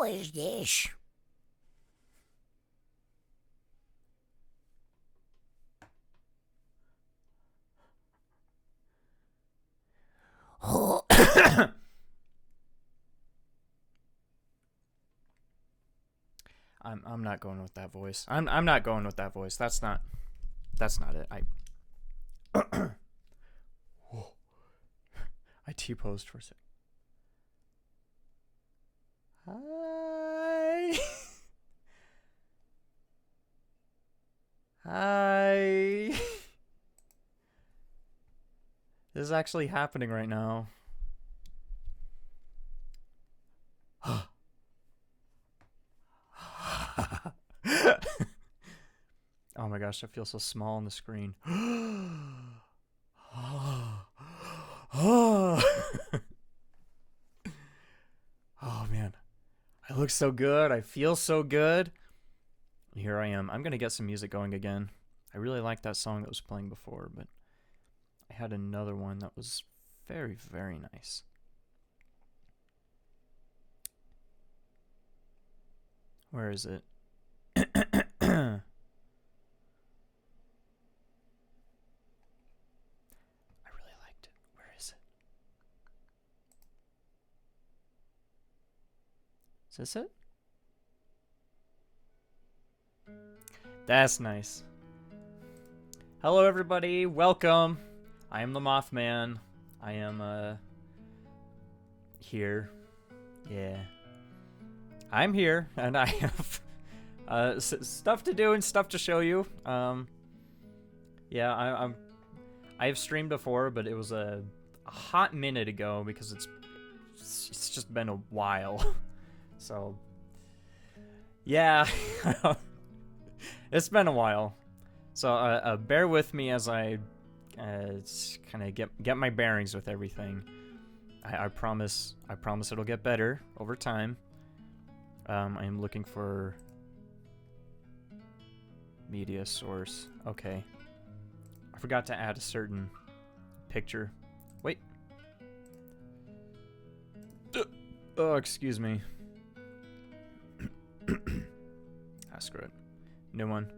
is this? Oh. I'm not going with that voice. I'm not going with that voice. That's not it. I T-posed for a second. Hi. Hi. This is actually happening right now. Oh my gosh, I feel so small on the screen. Oh man. I look so good. I feel so good. Here I am. I'm going to get some music going again. I really liked that song that was playing before, but I had another one that was very, very nice. Where is it? I really liked it. Where is it? Is this it? That's nice. Hello everybody, welcome. I am the Mothman. I am here. Yeah. I'm here and I have stuff to do and stuff to show you. Yeah, I've streamed before, but it was a hot minute ago because it's just been a while. So yeah. It's been a while. So bear with me as I kind of get my bearings with everything. I promise it'll get better over time. I am looking for media source. Okay. I forgot to add a certain picture. Wait. Oh, excuse me. Screw it. New one.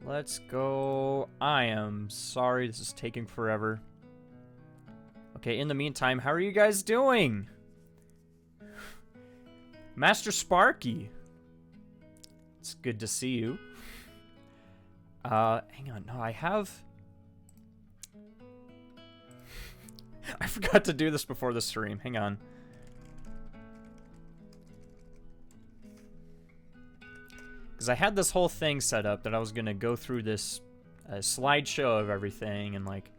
Let's go. I am sorry this is taking forever. Okay, in the meantime, how are you guys doing? Master Sparky. It's good to see you. Hang on. No, I have... I forgot to do this before the stream. Hang on. Because I had this whole thing set up that I was going to go through this slideshow of everything and, like,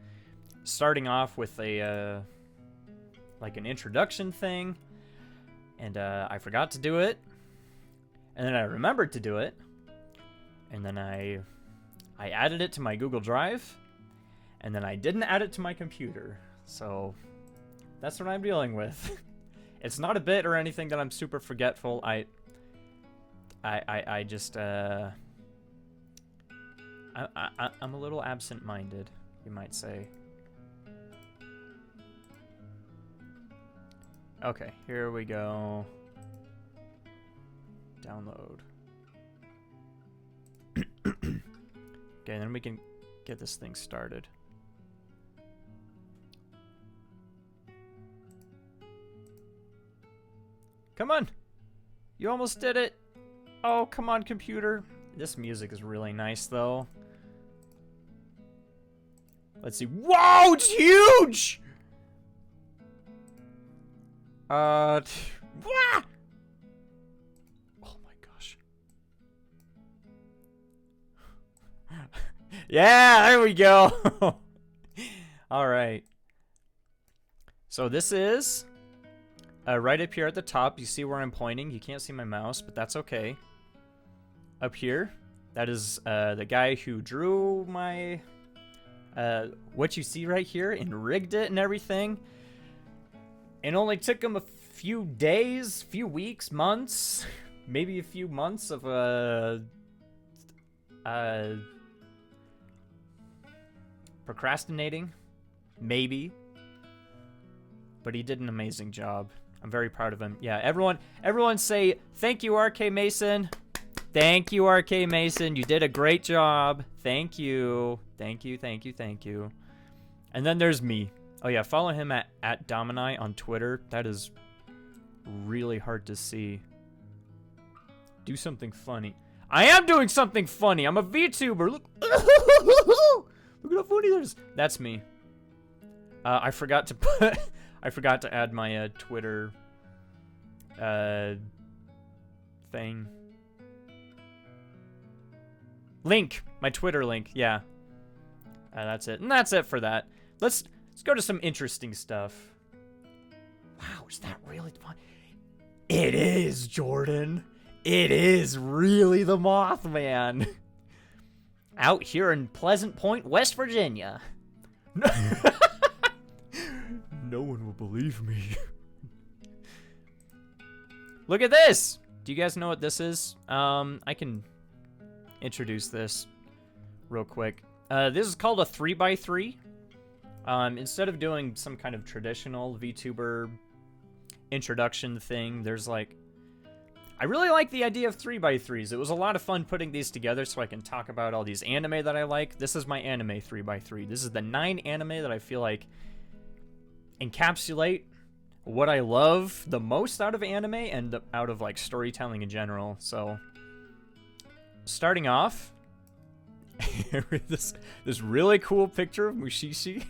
starting off with a, like, an introduction thing. And I forgot to do it. And then I remembered to do it. And then I added it to my Google Drive. And then I didn't add it to my computer. So that's what I'm dealing with. It's not a bit or anything that I'm super forgetful. I just, I'm a little absent-minded, you might say. Okay, here we go. Download. Okay, then we can get this thing started. Come on! You almost did it! Oh, come on, computer. This music is really nice, though. Let's see. Whoa, it's huge! Wah! Oh my gosh. Yeah, there we go. All right. So this is right up here at the top. You see where I'm pointing. You can't see my mouse, but that's okay. Up here, that is the guy who drew my what you see right here and rigged it and everything. It only took him a few days, few weeks, months, maybe a few months of procrastinating, maybe. but he did an amazing job. I'm very proud of him. Yeah, everyone say thank you, RK Mason. Thank you, RK Mason. You did a great job. Thank you. Thank you, thank you, thank you. And then there's me. Oh yeah, follow him at Domini on Twitter. That is really hard to see. Do something funny. I am doing something funny. I'm a VTuber. Look. Look at how funny that is. That's me. I forgot to add my Twitter thing. Link. My Twitter link. Yeah. That's it. And that's it for that. Let's go to some interesting stuff. Wow, is that really fun? It is, Jordan. It is really the Mothman. Out here in Pleasant Point, West Virginia. No one will believe me. Look at this. Do you guys know what this is? I can introduce this real quick. This is called a 3x3. Instead of doing some kind of traditional VTuber introduction thing, there's like... I really like the idea of 3x3s. It was a lot of fun putting these together so I can talk about all these anime that I like. This is my anime 3x3. This is the 9 anime that I feel like encapsulate what I love the most out of anime and out of like storytelling in general. So, starting off, this really cool picture of Mushishi.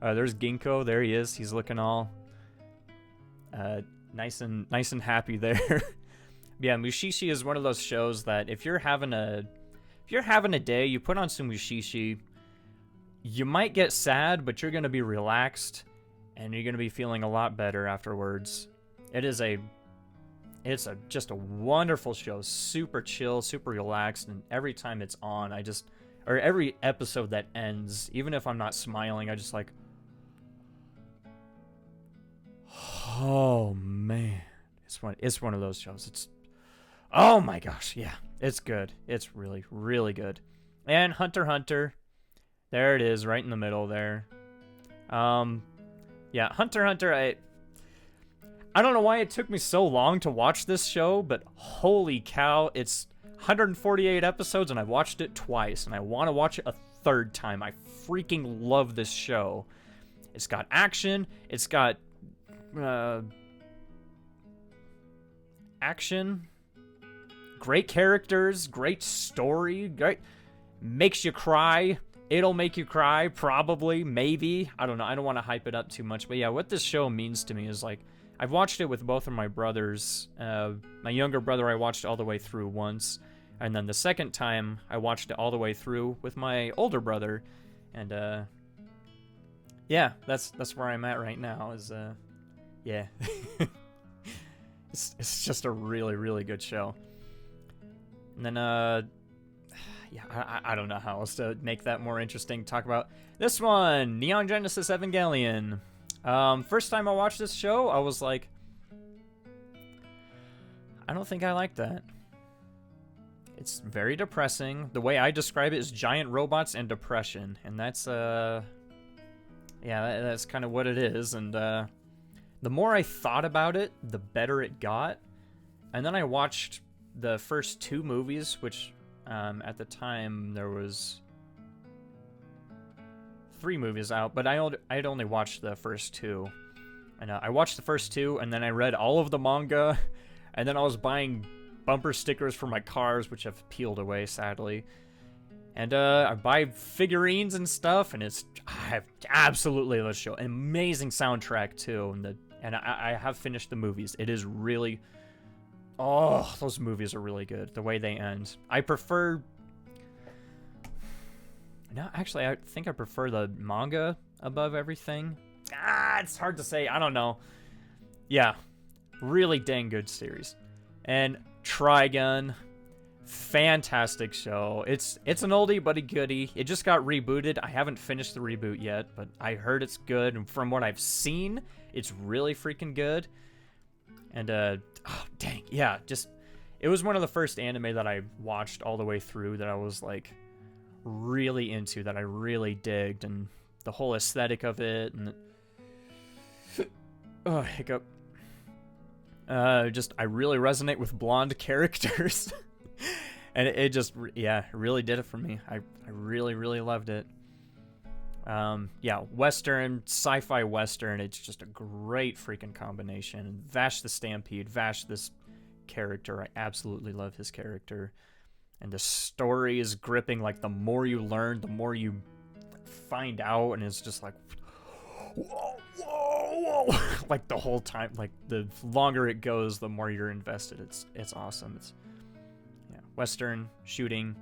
There's Ginkgo. There he is. He's looking all nice and happy there. Yeah, Mushishi is one of those shows that if you're having a day, you put on some Mushishi, you might get sad, but you're gonna be relaxed, and you're gonna be feeling a lot better afterwards. It's just a wonderful show, super chill, super relaxed, and every time it's on, or every episode that ends, even if I'm not smiling, I just like, oh man, it's one of those shows. Oh my gosh, yeah, it's good. It's really, really good. And Hunter x Hunter, there it is, right in the middle there. Yeah, Hunter x Hunter, I don't know why it took me so long to watch this show, but holy cow, it's 148 episodes, and I've watched it twice, and I want to watch it a third time. I freaking love this show. It's got action, it's got action, great characters, great story, great, makes you cry. It'll make you cry, probably, maybe. I don't know. I don't want to hype it up too much. But yeah, what this show means to me is like, I've watched it with both of my brothers. My younger brother, I watched all the way through once. And then the second time, I watched it all the way through with my older brother. And yeah, that's where I'm at right now. Yeah. It's just a really, really good show. And then, yeah, I don't know how else to make that more interesting. Talk about this one, Neon Genesis Evangelion. First time I watched this show, I was like, I don't think I like that. It's very depressing. The way I describe it is giant robots and depression. And that's, yeah, that's kind of what it is. And, the more I thought about it, the better it got. And then I watched the first 2 movies, which, at the time, there was 3 movies out, but I'd only watched the first 2. And I watched the first 2, and then I read all of the manga, and then I was buying bumper stickers for my cars, which have peeled away, sadly. And I buy figurines and stuff, and I absolutely love the show. An amazing soundtrack, too, and I have finished the movies. It is really... Oh, those movies are really good. The way they end. I prefer... No, actually, I think I prefer the manga above everything. It's hard to say. I don't know. Yeah. Really dang good series. And Trigun. Fantastic show. It's an oldie but a goodie. It just got rebooted. I haven't finished the reboot yet, but I heard it's good. And from what I've seen, it's really freaking good. And, oh, dang. Yeah, just... It was one of the first anime that I watched all the way through that I was, like, really into, that I really digged. And the whole aesthetic of it. And Oh, hiccup. I really resonate with blonde characters. And it just, yeah, really did it for me. I really, really loved it. Yeah, Western, sci-fi Western, it's just a great freaking combination. Vash the Stampede, Vash this character, I absolutely love his character. And the story is gripping, like, the more you learn, the more you find out, and it's just like, whoa, whoa, whoa. Like, the whole time, like, the longer it goes, the more you're invested. It's awesome. It's, yeah, Western, shooting,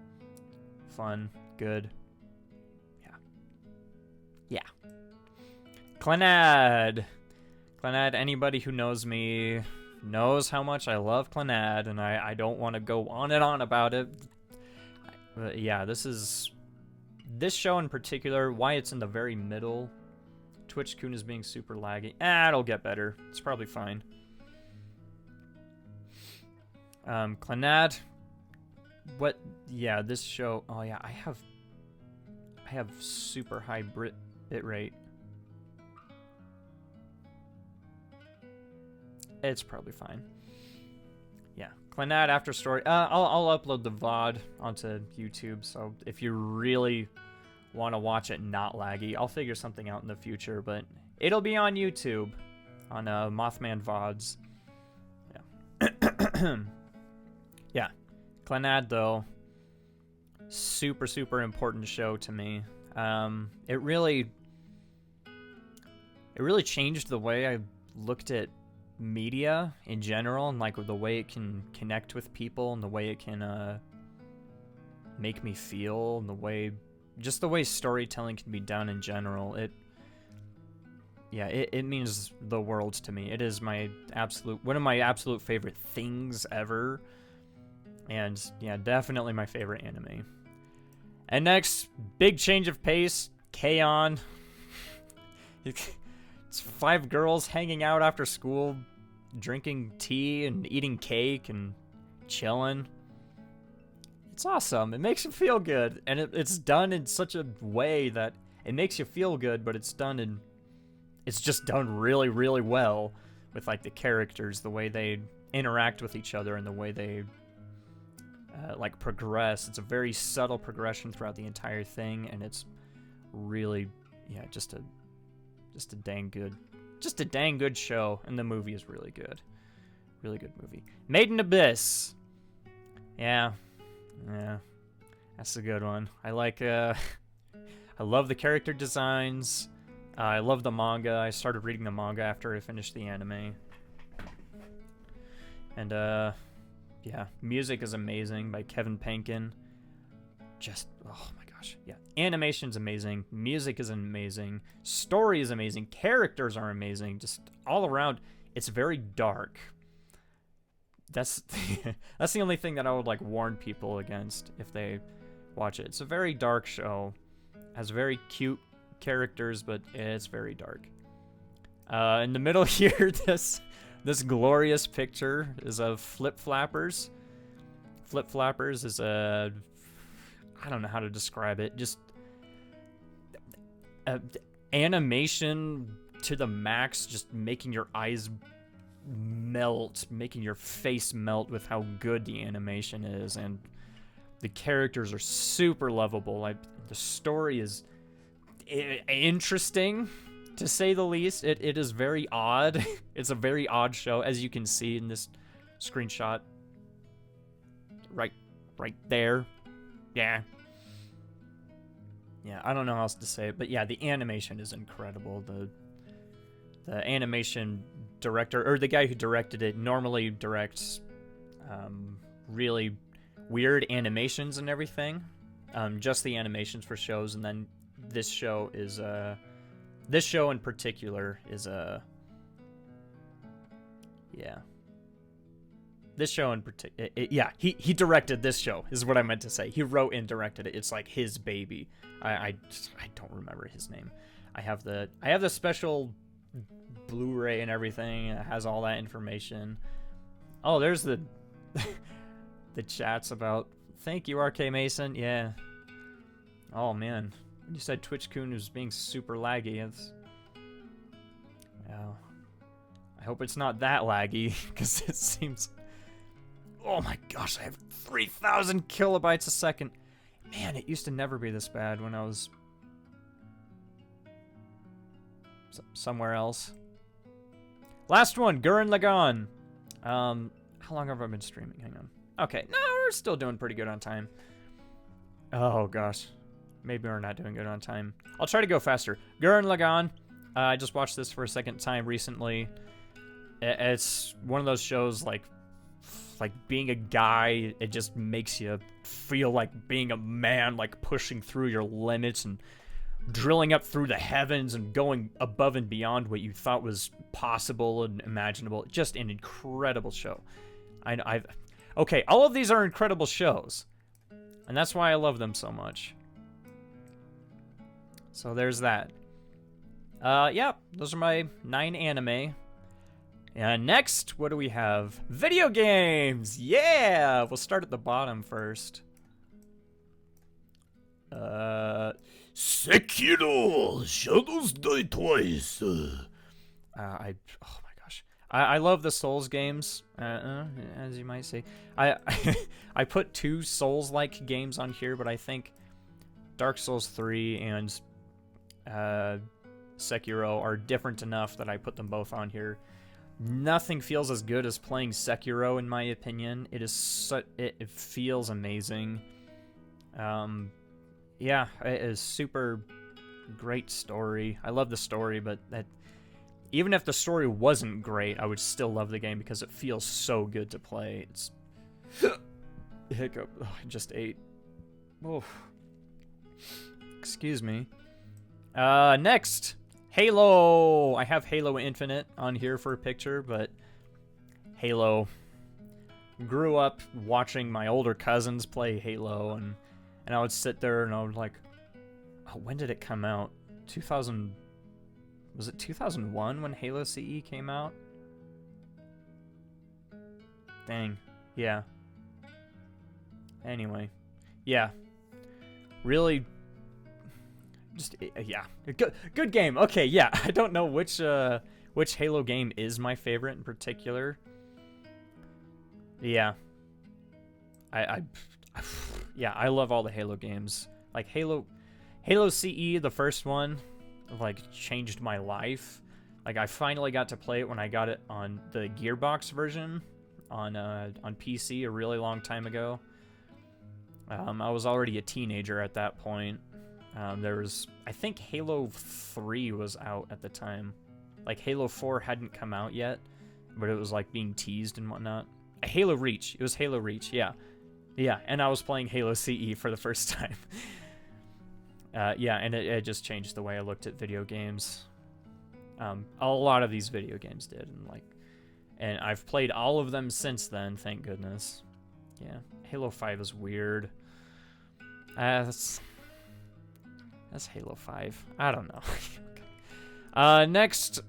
fun, good. Yeah. Clannad. Clannad, anybody who knows me knows how much I love Clannad, and I don't want to go on and on about it. But yeah, this show in particular, why it's in the very middle. Twitch-kun is being super laggy. It'll get better. It's probably fine. Clannad. What? Yeah, this show. Oh yeah, I have super high bitrate. It's probably fine. Yeah, Clannad After Story. I'll upload the VOD onto YouTube, so if you really want to watch it not laggy, I'll figure something out in the future, but it'll be on YouTube, on Mothman VODs. Yeah. Yeah. Clannad, though, super, super important show to me. It really changed the way I looked at media in general, and like the way it can connect with people, and the way it can make me feel, and the way storytelling can be done in general. It means the world to me. It is one of my absolute favorite things ever, and yeah, definitely my favorite anime. And next, big change of pace, K-On! It's 5 girls hanging out after school, drinking tea and eating cake and chilling. It's awesome. It makes you feel good, and it's done in such a way that it makes you feel good, but it's just done really, really well with like the characters, the way they interact with each other, and the way they like progress. It's a very subtle progression throughout the entire thing, and it's really, yeah, just a dang good show, and the movie is really good. Really good movie. Made in Abyss. Yeah, that's a good one. I love the character designs. I love the manga. I started reading the manga after I finished the anime. And yeah, music is amazing by Kevin Penkin. Just, oh my gosh, yeah. Animation's amazing. Music is amazing. Story is amazing. Characters are amazing. Just all around, it's very dark. That's that's the only thing that I would like warn people against if they watch it. It's a very dark show. Has very cute characters, but it's very dark. In the middle here, this glorious picture is of Flip Flappers. Flip Flappers is I don't know how to describe it. Just animation to the max, just making your eyes melt, making your face melt with how good the animation is, and the characters are super lovable. The story is interesting, to say the least. It is very odd. It's a very odd show, as you can see in this screenshot. Right there. Yeah, I don't know how else to say it, but yeah, the animation is incredible. The animation director, or the guy who directed it, normally directs really weird animations and everything. Just the animations for shows, and then this show in particular is yeah. This show in particular, yeah, he directed this show, is what I meant to say. He wrote and directed it. It's like his baby. I don't remember his name. I have the special Blu-ray and everything. It has all that information. Oh, there's the the chats about. Thank you, RK Mason. Yeah. Oh man, you said Twitch-kun was being super laggy. Yeah. hope it's not that laggy, because it seems... Oh my gosh, I have 3,000 kilobytes a second. Man, it used to never be this bad when I was... somewhere else. Last one, Gurren Lagann. How long have I been streaming? Hang on. Okay, no, we're still doing pretty good on time. Oh gosh. Maybe we're not doing good on time. I'll try to go faster. Gurren Lagann. I just watched this for a second time recently. It's one of those shows like being a guy, it just makes you feel like being a man, like pushing through your limits and drilling up through the heavens and going above and beyond what you thought was possible and imaginable. Just an incredible show. Okay, all of these are incredible shows, and that's why I love them so much. So there's that. Yeah, those are my 9 anime. And next, what do we have? Video games! Yeah! We'll start at the bottom first. Sekiro! Shadows Die Twice! Oh my gosh. I love the Souls games, as you might say. I put 2 Souls-like games on here, but I think Dark Souls 3 and Sekiro are different enough that I put them both on here. Nothing feels as good as playing Sekiro, in my opinion. It is it feels amazing. Yeah, it is super great story. I love the story, but even if the story wasn't great, I would still love the game because it feels so good to play. It's hiccup. Oh, I just ate. Oh, excuse me. Next, Halo. I have Halo Infinite on here for a picture, but Halo. Grew up watching my older cousins play Halo, and I would sit there and I would like, oh, when did it come out? 2000, was it 2001 when Halo CE came out? Dang, yeah. Anyway, yeah. Really, just, yeah. Good game. Okay, yeah. I don't know which Halo game is my favorite in particular. Yeah. Yeah, I love all the Halo games. Like Halo CE, the first one, like changed my life. Like I finally got to play it when I got it on the Gearbox version on PC a really long time ago. I was already a teenager at that point. I think Halo 3 was out at the time. Like Halo 4 hadn't come out yet, but it was like being teased and whatnot. Halo Reach. It was Halo Reach, yeah. Yeah, and I was playing Halo CE for the first time. Yeah, and it just changed the way I looked at video games. A lot of these video games did, and I've played all of them since then, thank goodness. Yeah, Halo 5 is weird. That's Halo 5. I don't know. Next,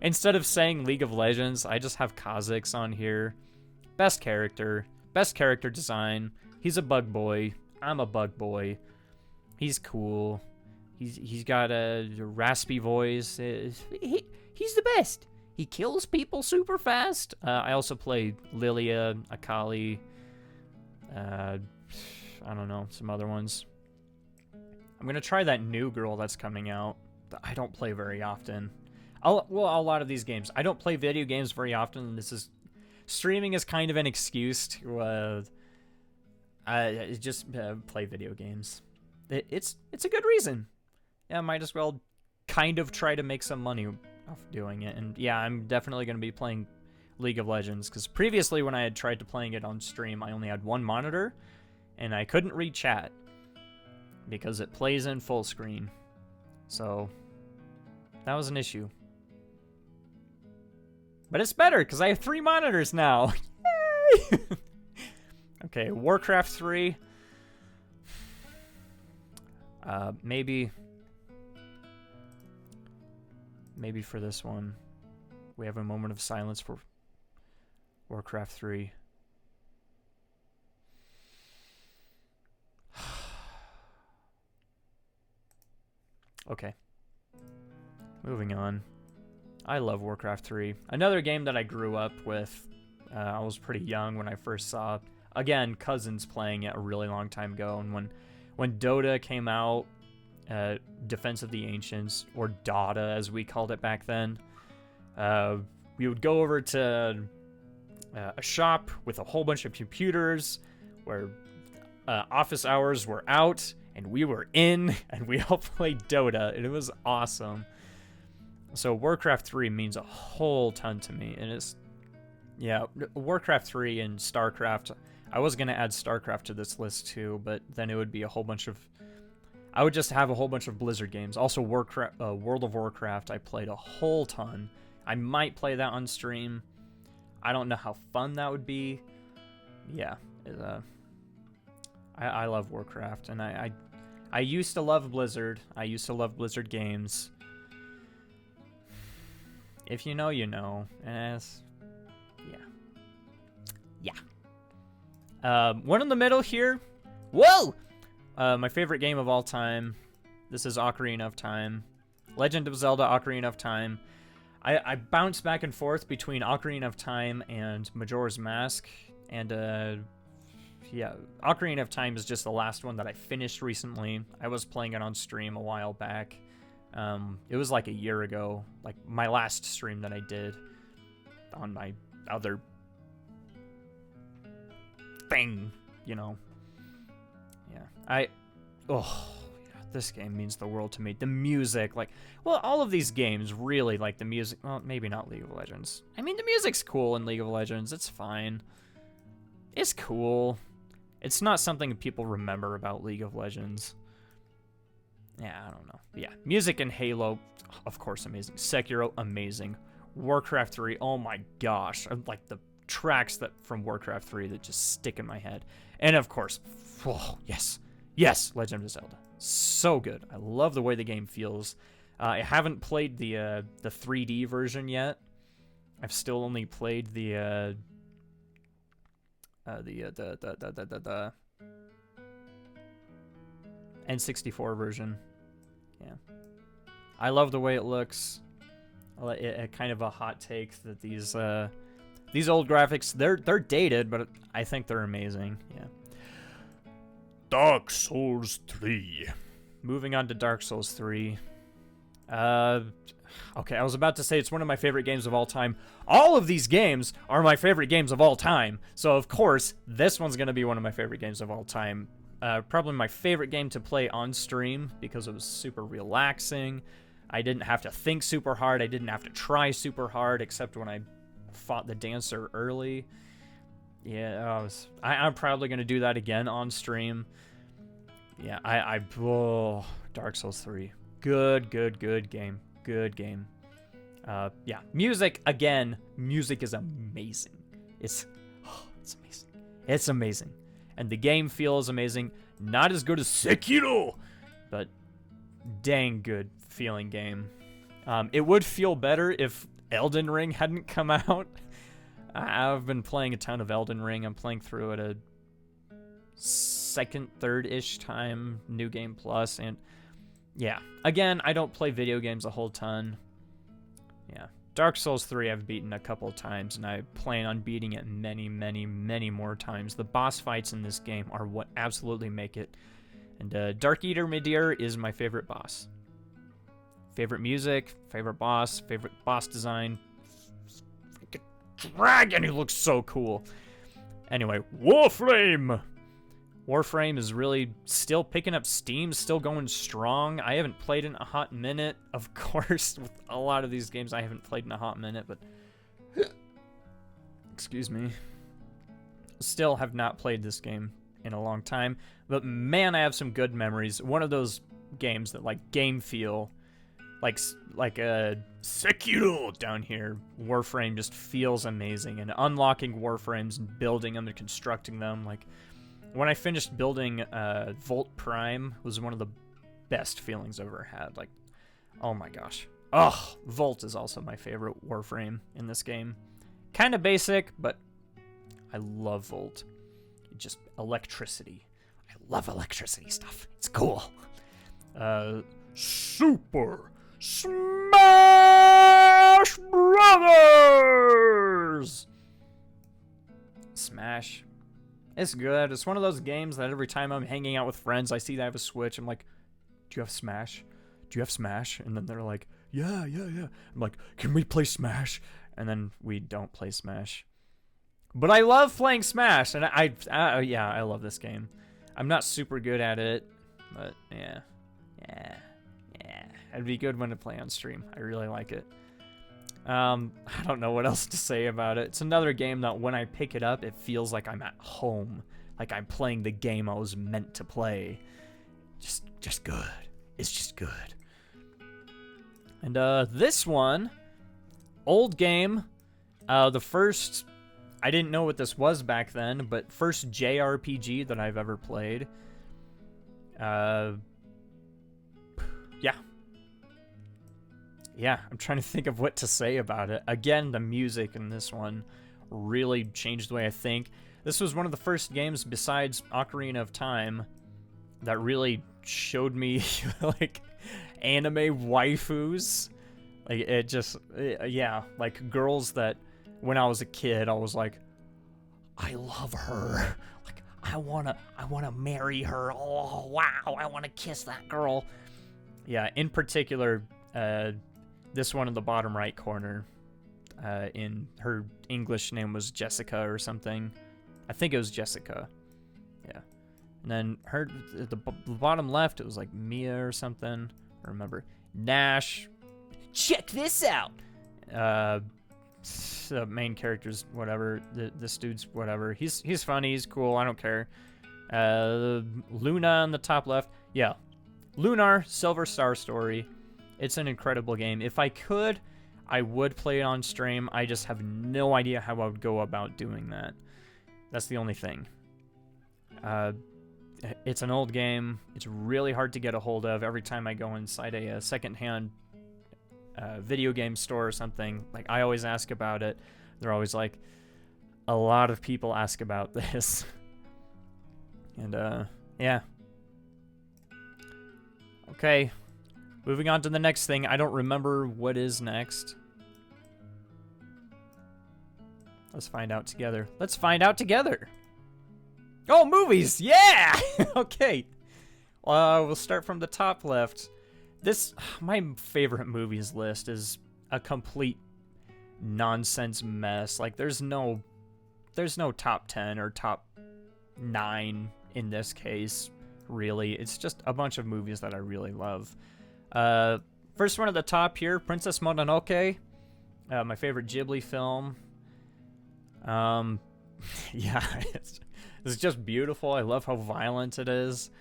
instead of saying League of Legends, I just have Kha'Zix on here. Best character design. He's a bug boy. I'm a bug boy. He's cool. He's got a raspy voice. He's the best. He kills people super fast. I also play Lilia, Akali. I don't know, some other ones. I'm gonna try that new girl that's coming out that I don't play very often. A lot of these games. I don't play video games very often. Streaming is kind of an excuse to just play video games. It's a good reason. Yeah, might as well kind of try to make some money off doing it. And yeah, I'm definitely going to be playing League of Legends, because previously when I had tried to playing it on stream, I only had one monitor, and I couldn't read chat because it plays in full screen. So that was an issue. But it's better, because I have 3 monitors now. Yay! Okay, Warcraft 3. Maybe for this one, we have a moment of silence for Warcraft 3. Okay. Moving on. I love Warcraft 3. Another game that I grew up with. I was pretty young when I first saw, again, cousins playing it a really long time ago. And when Dota came out, Defense of the Ancients, or Dota as we called it back then, we would go over to a shop with a whole bunch of computers where office hours were out and we were in, and we all played Dota, and it was awesome. So Warcraft 3 means a whole ton to me, and it's, yeah, Warcraft 3 and StarCraft. I was going to add StarCraft to this list too, but then it would be a whole bunch of, I would just have a whole bunch of Blizzard games. Also World of Warcraft, I played a whole ton. I might play that on stream. I don't know how fun that would be. Yeah, I love Warcraft, and I used to love Blizzard. I used to love Blizzard games. If you know, you know. And yeah. One in the middle here. Whoa! My favorite game of all time. This is Ocarina of Time. Legend of Zelda Ocarina of Time. I bounce back and forth between Ocarina of Time and Majora's Mask. And, yeah, Ocarina of Time is just the last one that I finished recently. I was playing it on stream a while back. It was like a year ago, like my last stream that I did on my other thing, you know. Yeah, this game means the world to me. The music, like, well, all of these games really, like, the music, well, maybe not League of Legends. I mean, the music's cool in League of Legends. It's fine. It's cool. It's not something people remember about League of Legends. Yeah, I don't know. But yeah, music in Halo, of course, amazing. Sekiro, amazing. Warcraft 3, oh my gosh. Like, the tracks that from Warcraft 3 that just stick in my head. And, of course, oh, yes, Legend of Zelda. So good. I love the way the game feels. I haven't played the 3D version yet. I've still only played the N64 version. Yeah, I love the way it looks. Kind of a hot take that these old graphics, they're dated, but I think they're amazing. Yeah. Dark Souls 3. Moving on to Dark Souls 3. Okay, I was about to say it's one of my favorite games of all time. All of these games are my favorite games of all time. So, of course, this one's going to be one of my favorite games of all time. Probably my favorite game to play on stream because it was super relaxing. I didn't have to think super hard. I didn't have to try super hard, except when I fought the dancer early. Yeah, I'm probably going to do that again on stream. Yeah, Dark Souls 3. Good game. Good game. Yeah, music, again, music is amazing. It's amazing. It's amazing. And the game feels amazing. Not as good as Sekiro, but dang good feeling game. It would feel better if Elden Ring hadn't come out. I've been playing a ton of Elden Ring. I'm playing through at a second, third-ish time, New Game Plus, and yeah. Again, I don't play video games a whole ton. Yeah. Dark Souls 3 I've beaten a couple times, and I plan on beating it many, many, many more times. The boss fights in this game are what absolutely make it. And Dark Eater Midir is my favorite boss. Favorite music, favorite boss design. Freaking dragon, he looks so cool. Anyway, Warframe! Warframe is really still picking up steam, still going strong. I haven't played in a hot minute. Of course, with a lot of these games I haven't played in a hot minute, but excuse me. Still have not played this game in a long time, but man, I have some good memories. One of those games that like game feel like a Sekiro down here. Warframe just feels amazing, and unlocking Warframes and building them and constructing them, like when I finished building Volt Prime was one of the best feelings I've ever had. Like, oh my gosh. Oh, Volt is also my favorite Warframe in this game. Kind of basic, but I love Volt. Just electricity. I love electricity stuff. It's cool. Super Smash Smash Brothers! Smash. It's good. It's one of those games that every time I'm hanging out with friends, I see that I have a Switch. I'm like, do you have Smash? Do you have Smash? And then they're like, yeah. I'm like, can we play Smash? And then we don't play Smash. But I love playing Smash, and I love this game. I'm not super good at it, but yeah. It'd be good when to play on stream. I really like it. I don't know what else to say about it. It's another game that when I pick it up, it feels like I'm at home. Like I'm playing the game I was meant to play. Just good. It's just good. And this one, old game, the first, I didn't know what this was back then, but first JRPG that I've ever played. Yeah, I'm trying to think of what to say about it. Again, the music in this one really changed the way I think. This was one of the first games besides Ocarina of Time that really showed me like anime waifus. Like it just, yeah, like girls that when I was a kid, I was like, I love her. Like I wanna marry her. Oh wow, I wanna kiss that girl. Yeah, in particular, this one in the bottom right corner, in her English name was Jessica or something. I think it was Jessica. Yeah. And then her, the bottom left, it was like Mia or something. I remember. Nash. Check this out! The main character's whatever. This dude's whatever. He's funny, he's cool, I don't care. Luna on the top left. Yeah. Lunar, Silver Star Story. It's an incredible game. If I could, I would play it on stream. I just have no idea how I would go about doing that. That's the only thing. It's an old game. It's really hard to get a hold of. Every time I go inside a secondhand video game store or something, like I always ask about it. They're always like, a lot of people ask about this. And yeah. Okay. Moving on to the next thing. I don't remember what is next. Let's find out together. Let's find out together. Oh, movies! Yeah! Okay. We'll start from the top left. My favorite movies list is a complete nonsense mess. Like, there's no top 10 or top 9 in this case, really. It's just a bunch of movies that I really love. First one at the top here, Princess Mononoke, my favorite Ghibli film. Yeah, it's just beautiful. I love how violent it is,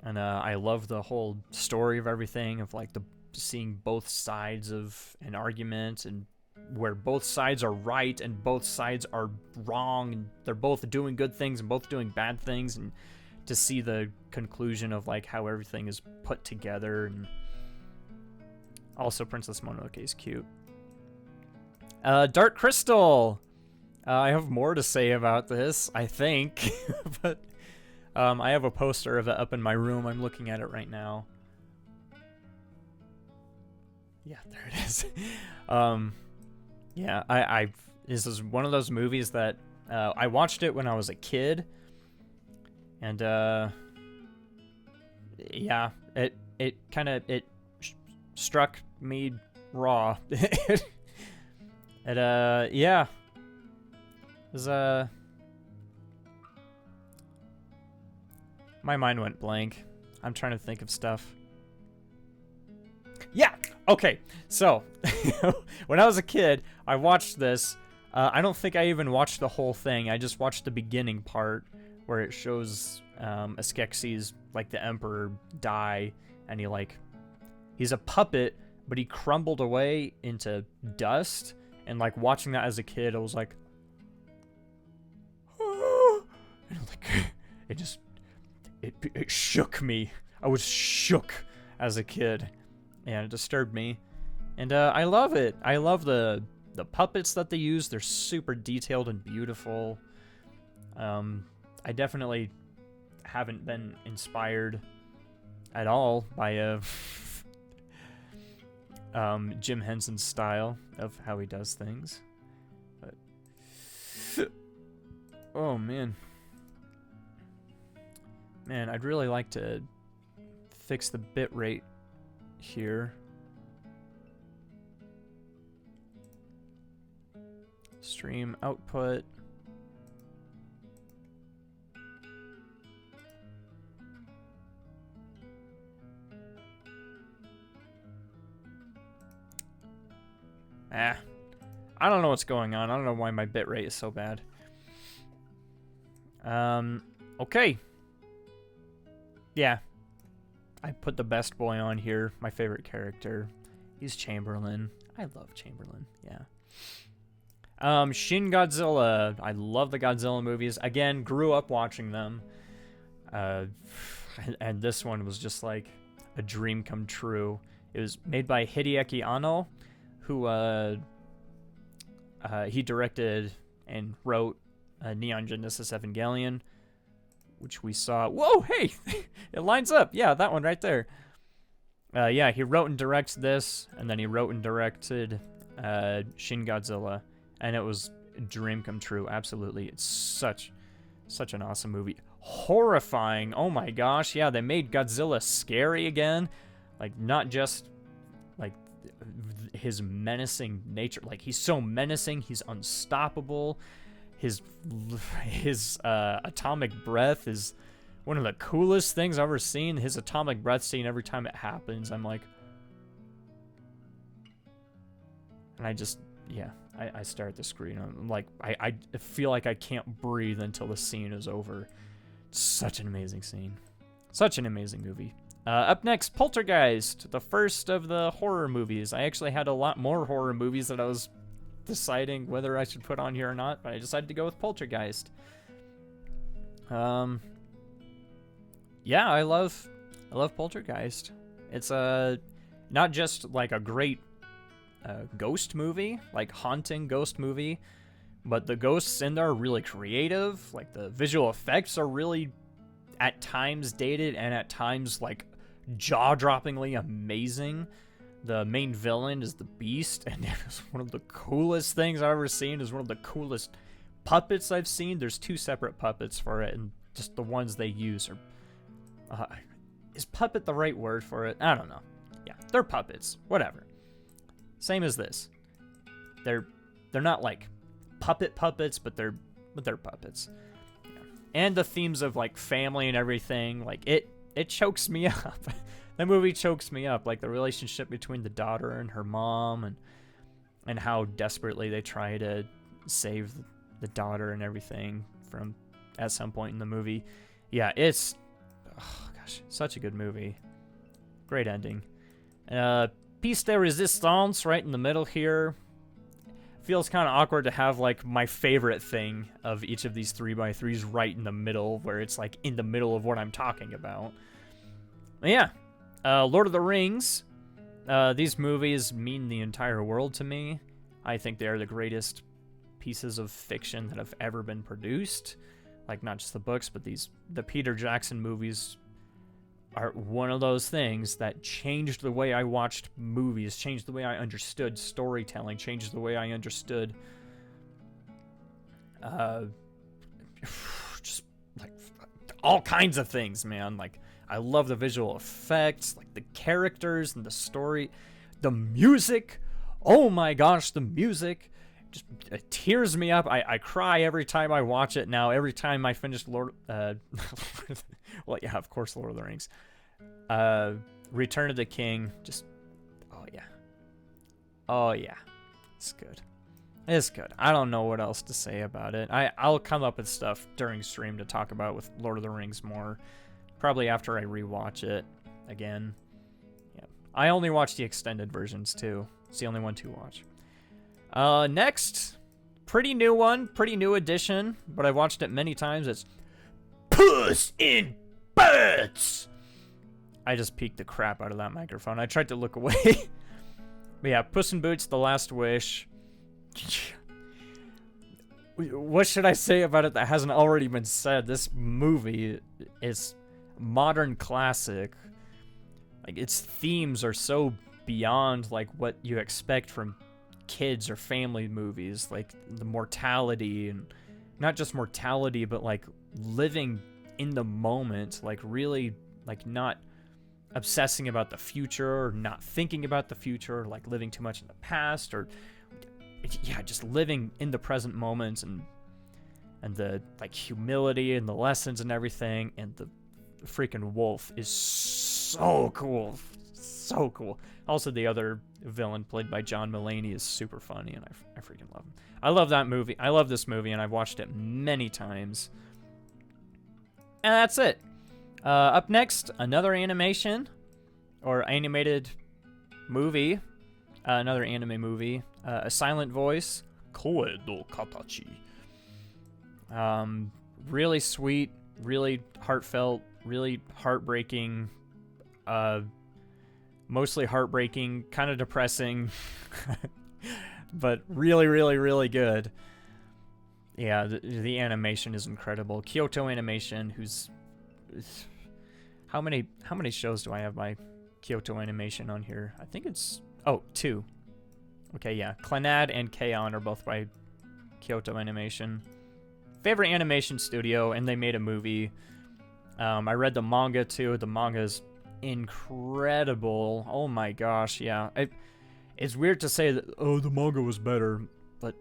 and I love the whole story of everything, of like seeing both sides of an argument and where both sides are right and both sides are wrong, and they're both doing good things and both doing bad things, and to see the conclusion of like how everything is put together. And also Princess Mononoke is cute. Dark Crystal. I have more to say about this, I think, but I have a poster of it up in my room. I'm looking at it right now. Yeah, there it is. Yeah, this is one of those movies that I watched it when I was a kid. And yeah, it kind of struck me raw. Yeah, it was my mind went blank. I'm trying to think of stuff. Yeah, okay. So when I was a kid, I watched this. I don't think I even watched the whole thing. I just watched the beginning part, where it shows Skeksis, like the emperor, die, and he's a puppet, but he crumbled away into dust. And like watching that as a kid, I was like, and it shook me. I was shook as a kid, and it disturbed me. And I love it. I love the puppets that they use. They're super detailed and beautiful. I definitely haven't been inspired at all by Jim Henson's style of how he does things. But oh man, I'd really like to fix the bit rate here. Stream output. I don't know what's going on. I don't know why my bitrate is so bad. Okay. Yeah. I put the best boy on here. My favorite character. He's Chamberlain. I love Chamberlain. Yeah. Shin Godzilla. I love the Godzilla movies. Again, grew up watching them. And this one was just like a dream come true. It was made by Hideaki Anno, who he directed and wrote Neon Genesis Evangelion, which we saw. Whoa, hey, it lines up. Yeah, that one right there. Yeah, he wrote and directed this, and then he wrote and directed Shin Godzilla, and it was a dream come true. Absolutely, it's such an awesome movie. Horrifying. Oh my gosh, yeah, they made Godzilla scary again. Like, not just like his menacing nature. Like, he's so menacing, he's unstoppable. His atomic breath is one of the coolest things I've ever seen. His atomic breath scene, every time it happens, I'm like, and I just, yeah, I stare at the screen. I'm like, I feel like I can't breathe until the scene is over. It's such an amazing scene. Such an amazing movie. Up next, Poltergeist, the first of the horror movies. I actually had a lot more horror movies that I was deciding whether I should put on here or not, but I decided to go with Poltergeist. Yeah, I love Poltergeist. It's not just like a great ghost movie, like haunting ghost movie, but the ghosts in there are really creative. Like, the visual effects are really at times dated and at times like jaw-droppingly amazing. The main villain is the Beast, and it's one of the coolest things I've ever seen. It's one of the coolest puppets I've seen. There's 2 separate puppets for it, and just the ones they use are... is puppet the right word for it? I don't know. Yeah, they're puppets. Whatever. Same as this. They're not like puppets, but they're puppets. Yeah. And the themes of like family and everything, like it chokes me up. That movie chokes me up, like the relationship between the daughter and her mom, and how desperately they try to save the daughter and everything from at some point in the movie. Yeah, it's, oh gosh, such a good movie. Great ending. Piece de Resistance right in the middle here. Feels kind of awkward to have like my favorite thing of each of these 3x3s right in the middle, where it's like in the middle of what I'm talking about. But yeah. Lord of the Rings. These movies mean the entire world to me. I think they are the greatest pieces of fiction that have ever been produced. Like, not just the books, but the Peter Jackson movies are one of those things that changed the way I watched movies, changed the way I understood storytelling, changed the way I understood just like all kinds of things, man. Like, I love the visual effects, like the characters and the story, the music. Oh my gosh, the music just, it tears me up. I cry every time I watch it now. Every time I finish well, yeah, of course, Lord of the Rings. Return of the King, just, oh yeah. Oh yeah, it's good. It's good. I don't know what else to say about it. I'll come up with stuff during stream to talk about with Lord of the Rings more. Probably after I rewatch it again. Yeah. I only watch the extended versions too. It's the only one to watch. Next, pretty new one, pretty new edition, but I've watched it many times. It's Puss in Boots. I just peeked the crap out of that microphone. I tried to look away. But yeah, Puss in Boots: The Last Wish. What should I say about it that hasn't already been said? This movie is modern classic. Like, its themes are so beyond like what you expect from kids or family movies, like the mortality, and not just mortality, but like living in the moment, like really like not obsessing about the future or not thinking about the future, or like living too much in the past, or yeah, just living in the present moment, and the like humility and the lessons and everything. And the freaking wolf is so cool. So cool. Also, the other villain played by John Mulaney is super funny, and I freaking love him. I love that movie. I love this movie, and I've watched it many times. And that's it. Up next, another animation or animated movie. Another anime movie. A Silent Voice. Koe no Katachi. Really sweet, really heartfelt, really heartbreaking. Mostly heartbreaking, kind of depressing, but really, really, really good. Yeah, the animation is incredible. Kyoto Animation, who's... How many shows do I have by Kyoto Animation on here? I think it's... Oh, 2. Okay, yeah. Clannad and K-On! Are both by Kyoto Animation. Favorite animation studio, and they made a movie. I read the manga, too. The manga's incredible. Oh my gosh, yeah. It's weird to say that, oh, the manga was better, but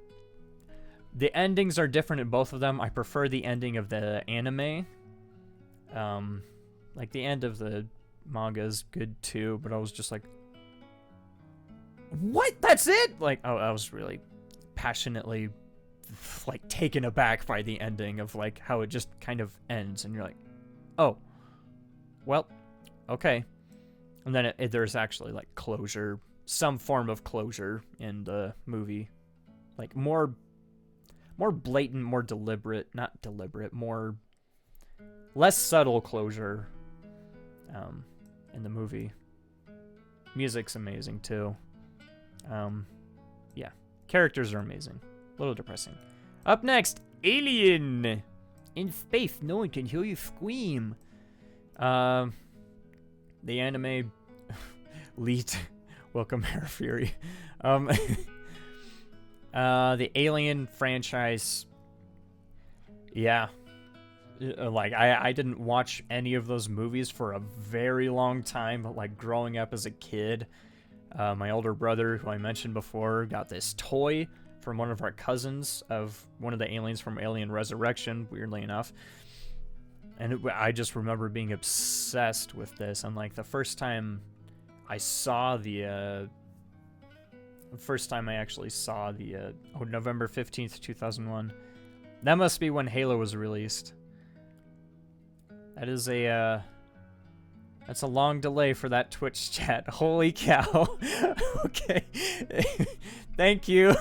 the endings are different in both of them. I prefer the ending of the anime. Like, the end of the manga is good too, but I was just like, what? That's it? Like, oh, I was really passionately, like, taken aback by the ending of, like, how it just kind of ends, and you're like, oh, well, okay. And then there's actually, like, closure, some form of closure in the movie. Like, more blatant, more deliberate, not deliberate, less subtle closure in the movie. Music's amazing, too. Yeah. Characters are amazing. A little depressing. Up next, Alien! In space, no one can hear you scream. The anime lead. Welcome, Hair Fury. The Alien franchise. Yeah. Like, I didn't watch any of those movies for a very long time, but, like, growing up as a kid, my older brother, who I mentioned before, got this toy from one of our cousins of one of the aliens from Alien Resurrection, weirdly enough. And I just remember being obsessed with this. And, like, the first time I actually saw the, November 15th, 2001. That must be when Halo was released. That is that's a long delay for that Twitch chat. Holy cow. Okay. Thank you.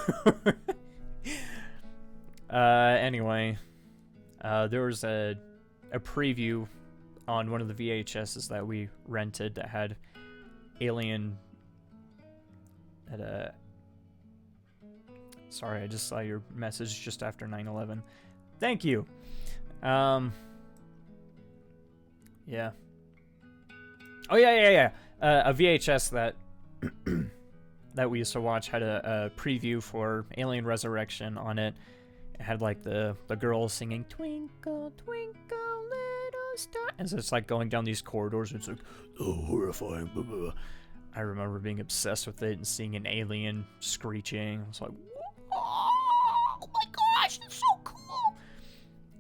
Anyway, there was a preview on one of the VHSs that we rented that had Alien. Sorry, I just saw your message just after 9/11. Thank you. Yeah. Oh, yeah. A VHS that that we used to watch had a preview for Alien Resurrection on it. It had, like, the girl singing, "Twinkle, twinkle, little star," and so it's, like, going down these corridors, and it's like, oh, horrifying, blah, blah. I remember being obsessed with it and seeing an alien screeching. I was like, oh my gosh, it's so cool.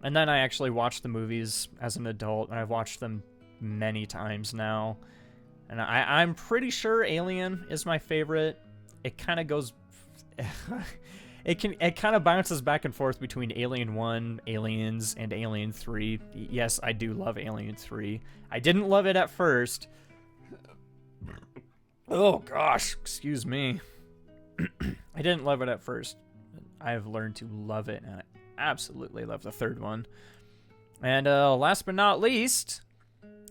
And then I actually watched the movies as an adult, and I've watched them many times now. And I'm pretty sure Alien is my favorite. It kind of goes... It kind of bounces back and forth between Alien 1, Aliens, and Alien 3. Yes, I do love Alien 3. I didn't love it at first. Oh, gosh. Excuse me. I didn't love it at first. I've learned to love it, and I absolutely love the third one. And last but not least,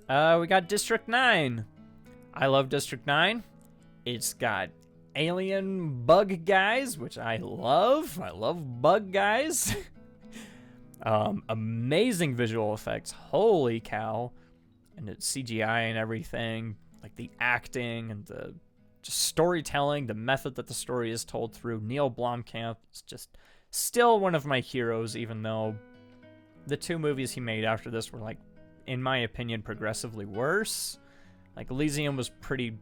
we got District 9. I love District 9. It's got alien bug guys, which I love. I love bug guys. Amazing visual effects. Holy cow. And it's CGI and everything. Like the acting and the just storytelling, the method that the story is told through. Neil Blomkamp is just still one of my heroes, even though the 2 movies he made after this were, like, in my opinion, progressively worse. Like, Elysium was pretty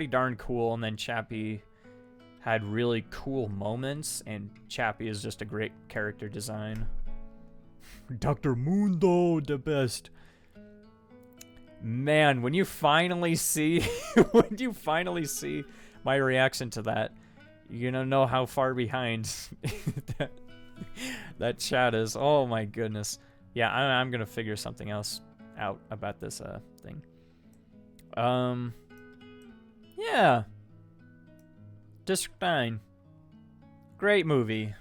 darn cool, and then Chappie had really cool moments, and Chappie is just a great character design. Dr. Mundo, the best. Man, when you finally see my reaction to that, you're gonna know how far behind that chat is. Oh my goodness. Yeah, I'm gonna figure something else out about this thing. Yeah. District 9. Great movie.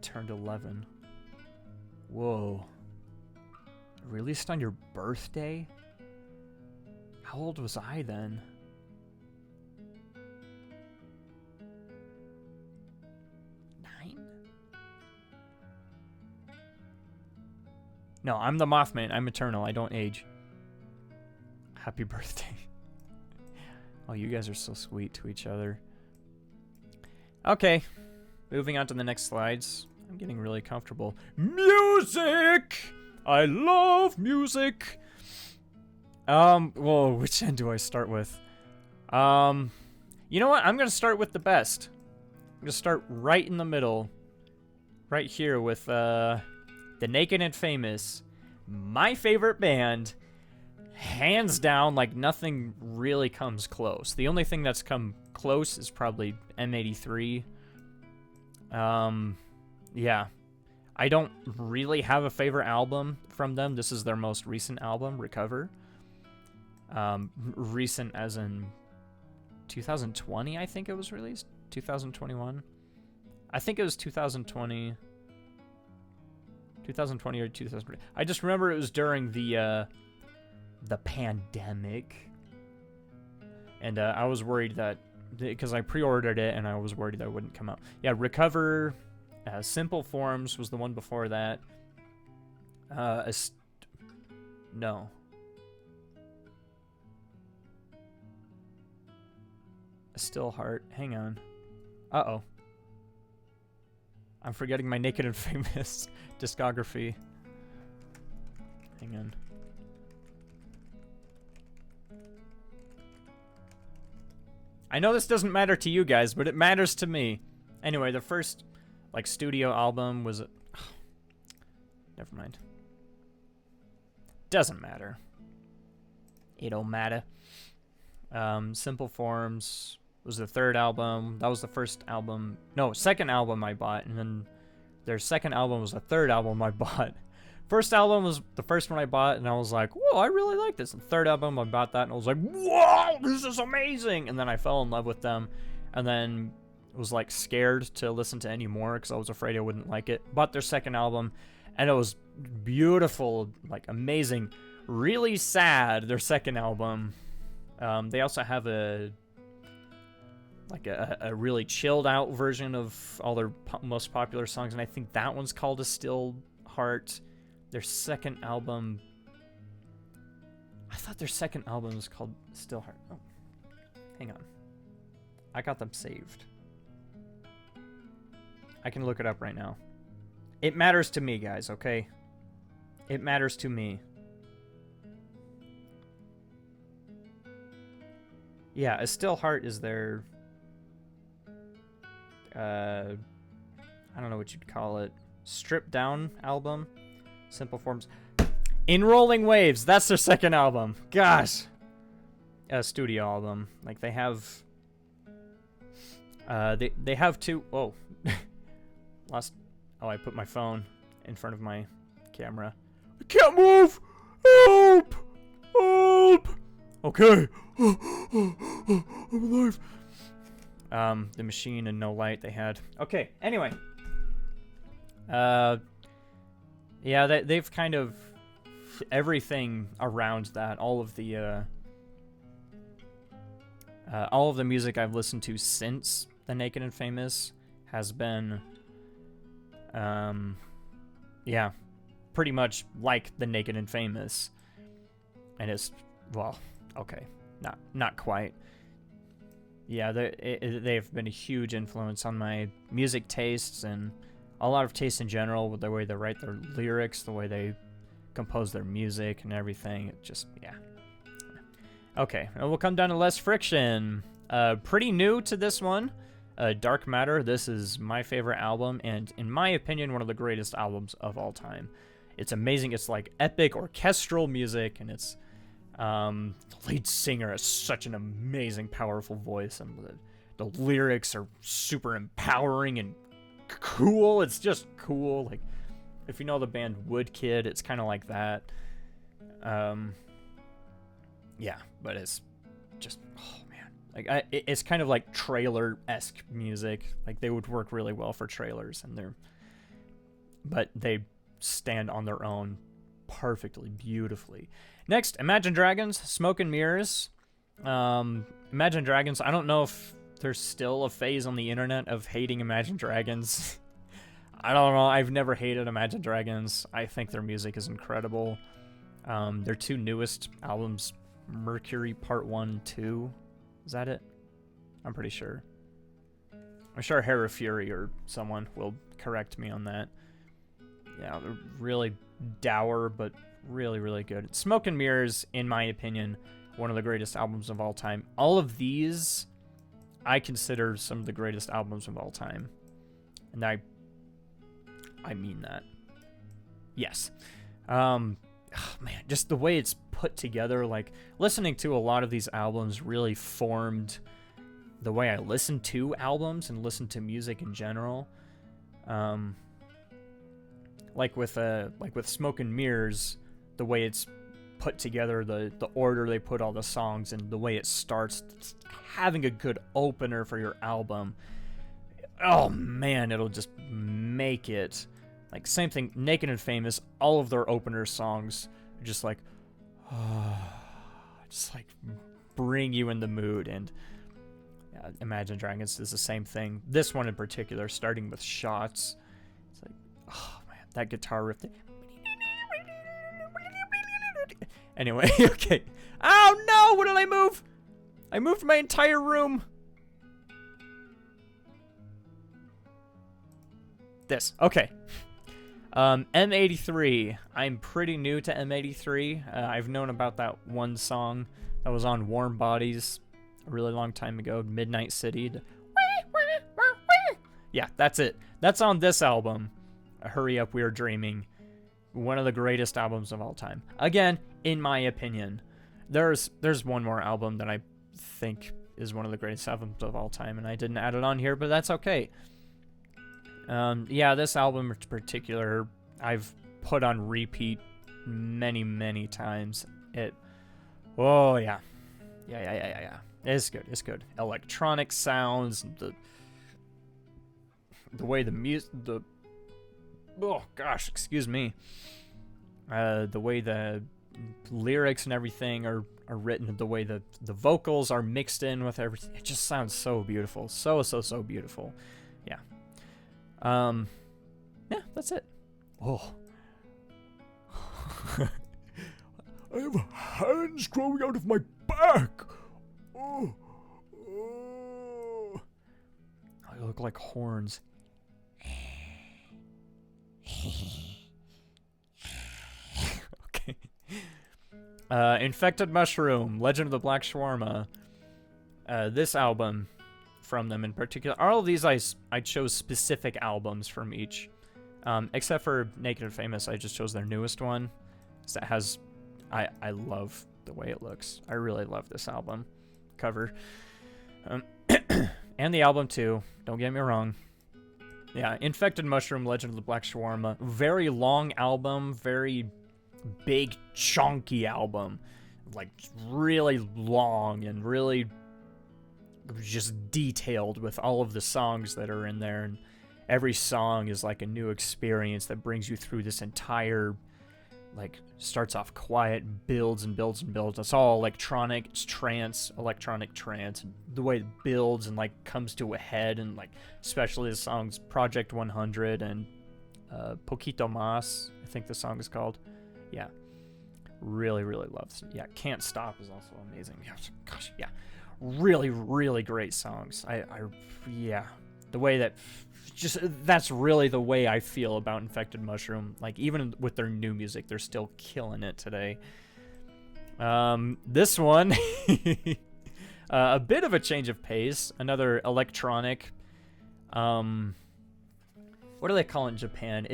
Turned 11. Whoa. Released on your birthday? How old was I then? 9? No, I'm the Mothman. I'm eternal. I don't age. Happy birthday. Oh, you guys are so sweet to each other. Okay. Moving on to the next slides. I'm getting really comfortable. Music! I love music! Whoa, which end do I start with? You know what? I'm gonna start with the best. I'm gonna start right in the middle. Right here with, The Naked and Famous. My favorite band. Hands down, like, nothing really comes close. The only thing that's come close is probably M83. Yeah. I don't really have a favorite album from them. This is their most recent album, Recover. Recent as in 2020, I think it was released. 2021. I think it was 2020. 2020 or 2020. I just remember it was during the pandemic. And I was worried that, because I pre-ordered it and I was worried that it wouldn't come out. Yeah, Recover, Simple Forms was the one before that. No. A Still Heart. Hang on. Uh-oh. I'm forgetting my Naked and Famous discography. Hang on. I know this doesn't matter to you guys, but it matters to me. Anyway, the first, like, studio album was... Never mind. Doesn't matter. It don't matter. Simple Forms was the third album. That was the first album. No, second album I bought, and then their second album was the third album I bought. First album was the first one I bought, and I was like, whoa, I really like this. And the third album, I bought that, and I was like, whoa, this is amazing. And then I fell in love with them, and then was, like, scared to listen to any more because I was afraid I wouldn't like it. Bought their second album, and it was beautiful, like, amazing. Really sad, their second album. They also have a really chilled out version of all their most popular songs, and I think that one's called A Still Heart. Their second album... I thought their second album was called Still Heart. Oh, hang on. I got them saved. I can look it up right now. It matters to me, guys, okay? It matters to me. Yeah, A Still Heart is their... I don't know what you'd call it. Stripped down album. Simple Forms. In Rolling Waves, that's their second album. Gosh. A studio album. Like, they have... They have two... Whoa. Lost... Oh, I put my phone in front of my camera. I can't move! Help! Help! Okay. I'm alive. The Machine and No Light they had. Okay, anyway. Yeah, they've kind of... Everything around that, all of the music I've listened to since The Naked and Famous has been... yeah, pretty much like The Naked and Famous. And it's... Well, okay. not quite. Yeah, they've been a huge influence on my music tastes and a lot of tastes in general, with the way they write their lyrics, the way they compose their music and everything. It just, yeah. Okay, and we'll come down to Less Friction. Pretty new to this one. Dark Matter. This is my favorite album, and in my opinion, one of the greatest albums of all time. It's amazing. It's like epic orchestral music, and it's the lead singer has such an amazing, powerful voice, and the lyrics are super empowering and cool. It's just cool. Like, if you know the band Woodkid, it's kind of like that. Yeah, but it's just, oh man, like it's kind of like trailer-esque music. Like, they would work really well for trailers, but they stand on their own perfectly, beautifully. Next, Imagine Dragons, Smoke and Mirrors. Imagine Dragons, I don't know if there's still a phase on the internet of hating Imagine Dragons. I don't know, I've never hated Imagine Dragons. I think their music is incredible. Their two newest albums, Mercury Part 1 and 2, is that it? I'm pretty sure. I'm sure Hera Fury or someone will correct me on that. Yeah, they're really dour, but really, really good. Smoke and Mirrors, in my opinion, one of the greatest albums of all time. All of these, I consider some of the greatest albums of all time. And I mean that. Yes. Oh man, just the way it's put together, like, listening to a lot of these albums really formed the way I listen to albums and listen to music in general. Like with Smoke and Mirrors, the way it's put together, the order they put all the songs, and the way it starts, having a good opener for your album, oh man, it'll just make it. Like, same thing, Naked and Famous, all of their opener songs are just like, just like bring you in the mood. And Imagine Dragons is the same thing. This one in particular, starting with Shots, it's like, oh man, that guitar riff. Anyway, okay. Oh no, what did I move? I moved my entire room. This, okay. M83. I'm pretty new to M83. I've known about that one song that was on Warm Bodies a really long time ago, Midnight City. Yeah, that's it. That's on this album, Hurry Up, We're Dreaming. One of the greatest albums of all time. Again, in my opinion. There's one more album that I think is one of the greatest albums of all time, and I didn't add it on here, but that's okay. Yeah, this album in particular, I've put on repeat many, many times. Oh yeah. Yeah. It's good. Electronic sounds, the way the music, oh gosh, excuse me. The way the lyrics and everything are written, the way the vocals are mixed in with everything, it just sounds so beautiful. So beautiful. Yeah. Yeah, that's it. Oh. I have hands growing out of my back. Oh. I look like horns. Okay. Infected Mushroom, Legend of the Black Shawarma. This album from them in particular. All of these I chose specific albums from each. Except for Naked and Famous, I just chose their newest one. That has, I love the way it looks. I really love this album cover. And the album too, don't get me wrong. Yeah, Infected Mushroom, Legend of the Black Shawarma. Very long album, very big, chunky album. Like, really long and really just detailed with all of the songs that are in there. And every song is like a new experience that brings you through this entire, like, starts off quiet, builds and builds and builds. It's all electronic, it's trance, electronic trance. And the way it builds and, like, comes to a head, and, like, especially the songs Project 100 and Poquito Mas, I think the song is called. Yeah. Really, really love this. Yeah, Can't Stop is also amazing. Yeah, gosh, yeah. Really, really great songs. Yeah. The way that, just, that's really the way I feel about Infected Mushroom. Like, even with their new music, they're still killing it today. This one, a bit of a change of pace. Another electronic, what do they call it in Japan?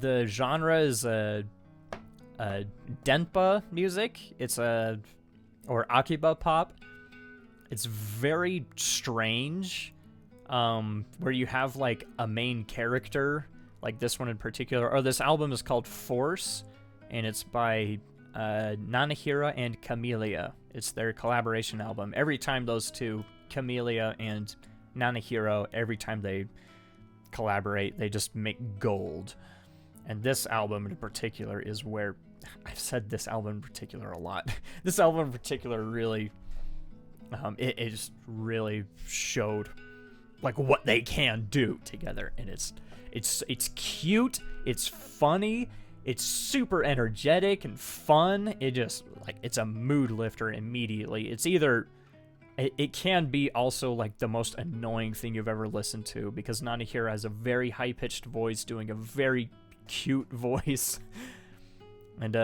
The genre is denpa music. It's or akiba pop. It's very strange, where you have like a main character, like this one in particular. Or this album is called Force, and it's by Nanahira and Camellia. It's their collaboration album. Every time those two, Camellia and Nanahira, every time they collaborate, they just make gold. And this album in particular is where, I've said this album in particular a lot. This album in particular really, it just really showed like what they can do together. And it's cute, it's funny, it's super energetic and fun. It just, like, it's a mood lifter immediately. It's either, it can be also like the most annoying thing you've ever listened to, because Nanahira has a very high-pitched voice doing a very cute voice. And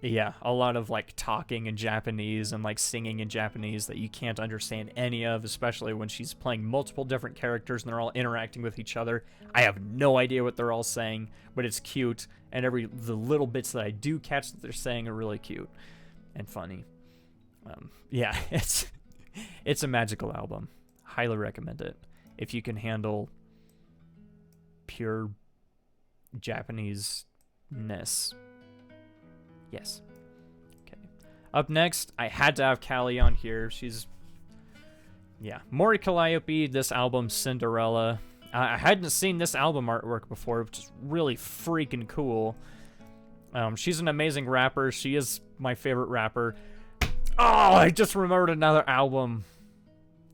yeah, a lot of like talking in Japanese and like singing in Japanese that you can't understand any of, especially when she's playing multiple different characters and they're all interacting with each other. I have no idea what they're all saying, but it's cute, and the little bits that I do catch that they're saying are really cute and funny. Yeah, it's a magical album. Highly recommend it if you can handle pure Japanese-ness. Yes. Okay. Up next, I had to have Callie on here. She's, yeah, Mori Calliope, this album, Cinderella. I hadn't seen this album artwork before, which is really freaking cool. She's an amazing rapper. She is my favorite rapper. Oh, I just remembered another album.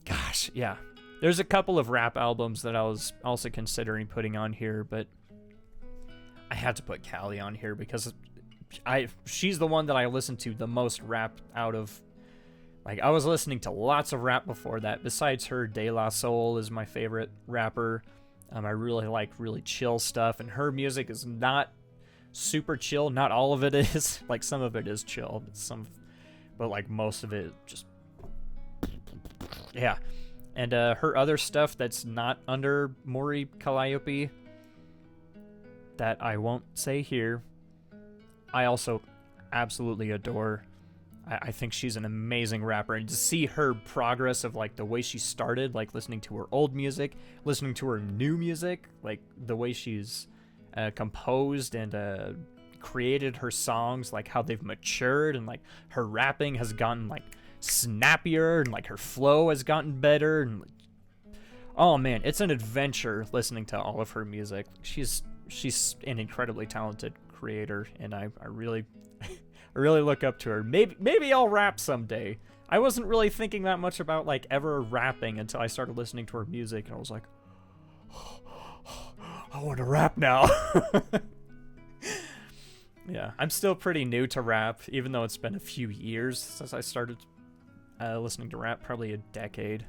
Gosh, yeah. There's a couple of rap albums that I was also considering putting on here, but I had to put Callie on here because she's the one that I listen to the most rap out of. Like, I was listening to lots of rap before that. Besides her, De La Soul is my favorite rapper. I really like really chill stuff, and her music is not super chill. Not all of it is. Like, some of it is chill, but like most of it just, yeah. And her other stuff that's not under Mori Calliope, that I won't say here, I also absolutely adore. I think she's an amazing rapper, and to see her progress of like the way she started, like listening to her old music, listening to her new music, like the way she's composed and created her songs, like how they've matured, and like her rapping has gotten like snappier, and like her flow has gotten better, and oh man, it's an adventure listening to all of her music. She's an incredibly talented creator, and I really I really look up to her. Maybe I'll rap someday. I wasn't really thinking that much about like ever rapping until I started listening to her music, and I was like, I want to rap now. Yeah, I'm still pretty new to rap, even though it's been a few years since I started listening to rap, probably a decade.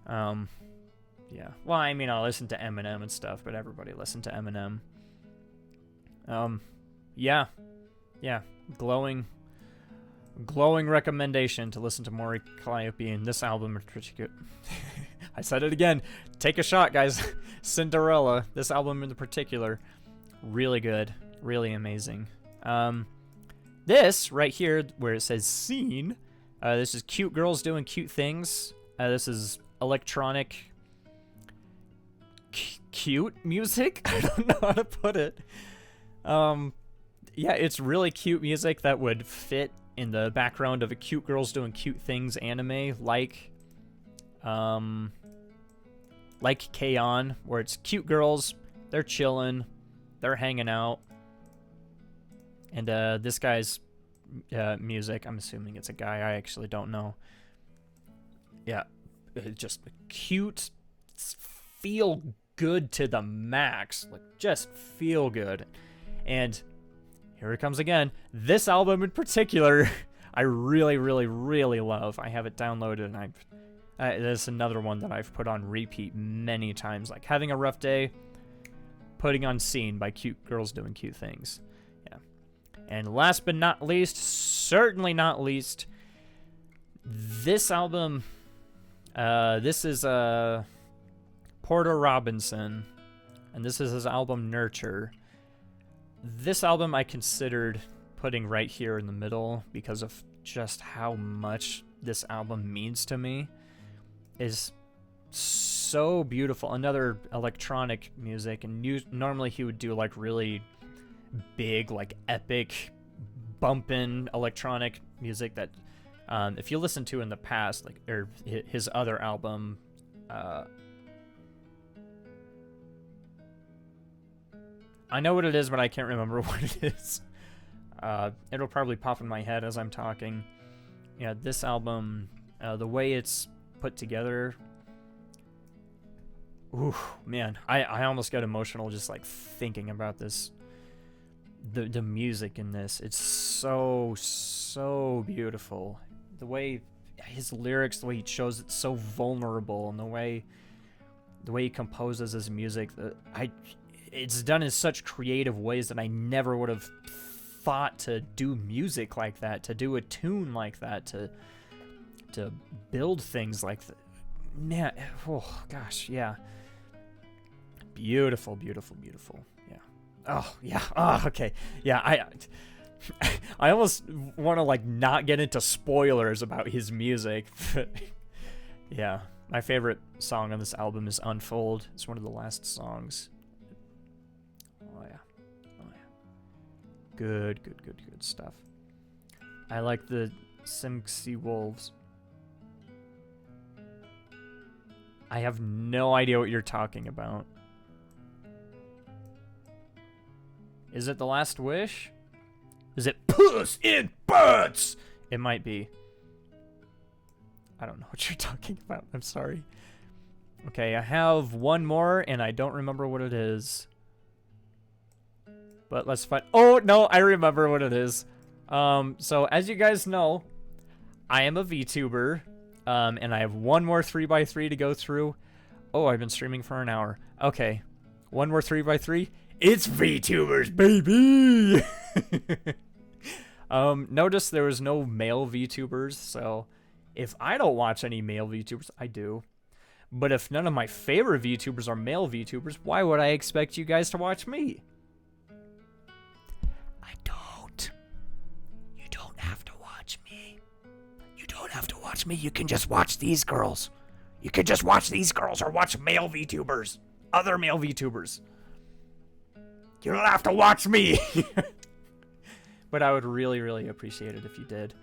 Yeah, well, I mean, I listen to Eminem and stuff, but everybody listened to Eminem. Yeah, glowing recommendation to listen to Mori Calliope and this album in particular. I said it again. Take a shot, guys. Cinderella, this album in particular, really good, really amazing. This right here, where it says scene, this is cute girls doing cute things. This is electronic cute music. I don't know how to put it. Yeah, it's really cute music that would fit in the background of a cute girls doing cute things anime, like K-On!, where it's cute girls, they're chilling, they're hanging out, and this guy's music, I'm assuming it's a guy, I actually don't know. Yeah, just cute, feel good to the max, like just feel good. And here it comes again. This album in particular, I really, really, really love. I have it downloaded, and there's another one that I've put on repeat many times. Like Having a Rough Day, putting on Scene by Cute Girls Doing Cute Things. Yeah. And last but not least, certainly not least, this album, this is Porter Robinson, and this is his album Nurture. This album I considered putting right here in the middle because of just how much this album means to me. Is so beautiful. Another electronic music, and normally he would do like really big, like epic, bumpin' electronic music that if you listen to in the past, like or his other album, I know what it is, but I can't remember what it is. It'll probably pop in my head as I'm talking. Yeah, this album, the way it's put together. Ooh, man, I almost got emotional just like thinking about this. The music in this, it's so beautiful. The way his lyrics, the way he shows it's so vulnerable, and the way he composes his music, it's done in such creative ways that I never would have thought to do music like that, to do a tune like that, to build things like that. Man, oh gosh, yeah. Beautiful, beautiful, beautiful. Yeah. Oh, yeah. Oh, okay. Yeah, I almost want to like not get into spoilers about his music. Yeah, my favorite song on this album is Unfold. It's one of the last songs. Oh yeah. Oh yeah. Good stuff. I like the Simxi Wolves. I have no idea what you're talking about. Is it The Last Wish? Is it Puss in Boots? It might be. I don't know what you're talking about. I'm sorry. Okay, I have one more, and I don't remember what it is. But let's find... Oh, no, I remember what it is. So, as you guys know, I am a VTuber, and I have one more 3x3 to go through. Oh, I've been streaming for an hour. Okay, one more 3x3. It's VTubers, baby! Notice there was no male VTubers, so if I don't watch any male VTubers, I do. But if none of my favorite VTubers are male VTubers, why would I expect you guys to watch me? I don't. You don't have to watch me. You don't have to watch me. You can just watch these girls. You can just watch these girls or watch male VTubers. Other male VTubers. You don't have to watch me. But I would really, really appreciate it if you did.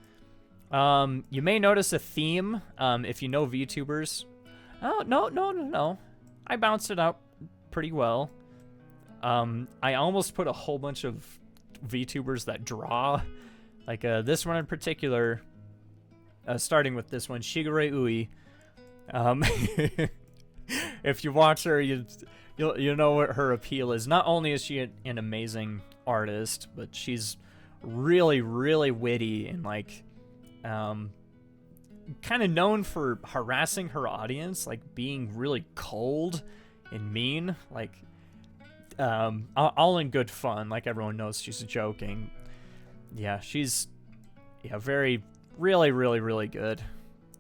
You may notice a theme if you know VTubers. Oh, no. I bounced it out pretty well. I almost put a whole bunch of VTubers that draw. Like this one in particular, starting with this one, Shigure Ui. If you watch her, you'll know what her appeal is. Not only is she an amazing artist, but she's really, really witty and like kind of known for harassing her audience, like being really cold and mean, like all in good fun. Like everyone knows she's joking. Yeah, she's very, really, really, really good.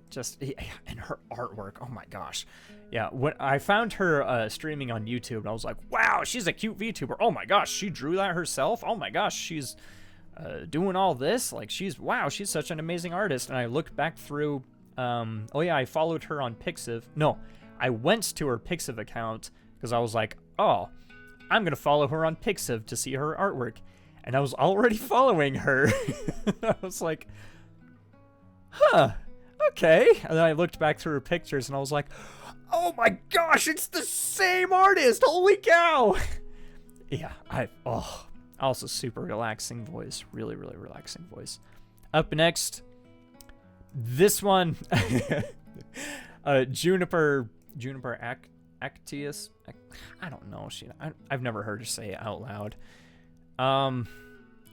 Just, and her artwork, oh my gosh. Yeah, when I found her streaming on YouTube, and I was like, wow, she's a cute VTuber. Oh my gosh, she drew that herself? Oh my gosh, she's doing all this? Like, she's such an amazing artist. And I looked back through, oh yeah, I followed her on Pixiv. No, I went to her Pixiv account, because I was like, oh, I'm going to follow her on Pixiv to see her artwork. And I was already following her. I was like, huh, okay. And then I looked back through her pictures, and I was like, oh my gosh, it's the same artist! Holy cow! Yeah, also super relaxing voice. Really, really relaxing voice. Up next, this one. Juniper Actius. I don't know. I've never heard her say it out loud.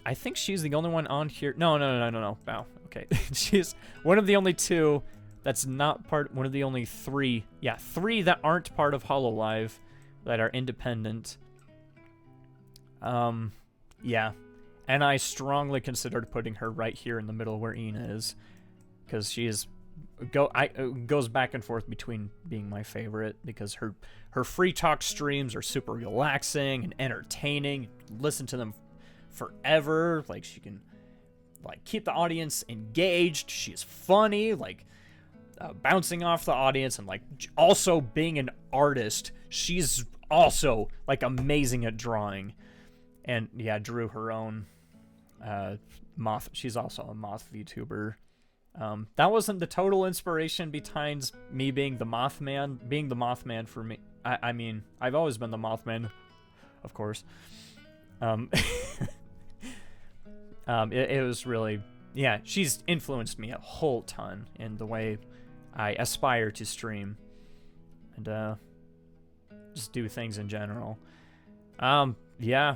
I think she's the only one on here. No. Wow. Okay. She's one of the only two that's not part, one of the only three. Yeah, three that aren't part of Hololive that are independent. Yeah. And I strongly considered putting her right here in the middle where Ina is, because she is goes back and forth between being my favorite, because her free talk streams are super relaxing and entertaining. Listen to them forever. Like, she can like keep the audience engaged. She is funny, like bouncing off the audience, and like also being an artist. She's also like amazing at drawing, and yeah, drew her own moth. She's also a moth VTuber. That wasn't the total inspiration behind me being the Mothman. Being the Mothman for me, I mean, I've always been the Mothman, of course. It was really, yeah, she's influenced me a whole ton in the way I aspire to stream and just do things in general. Yeah.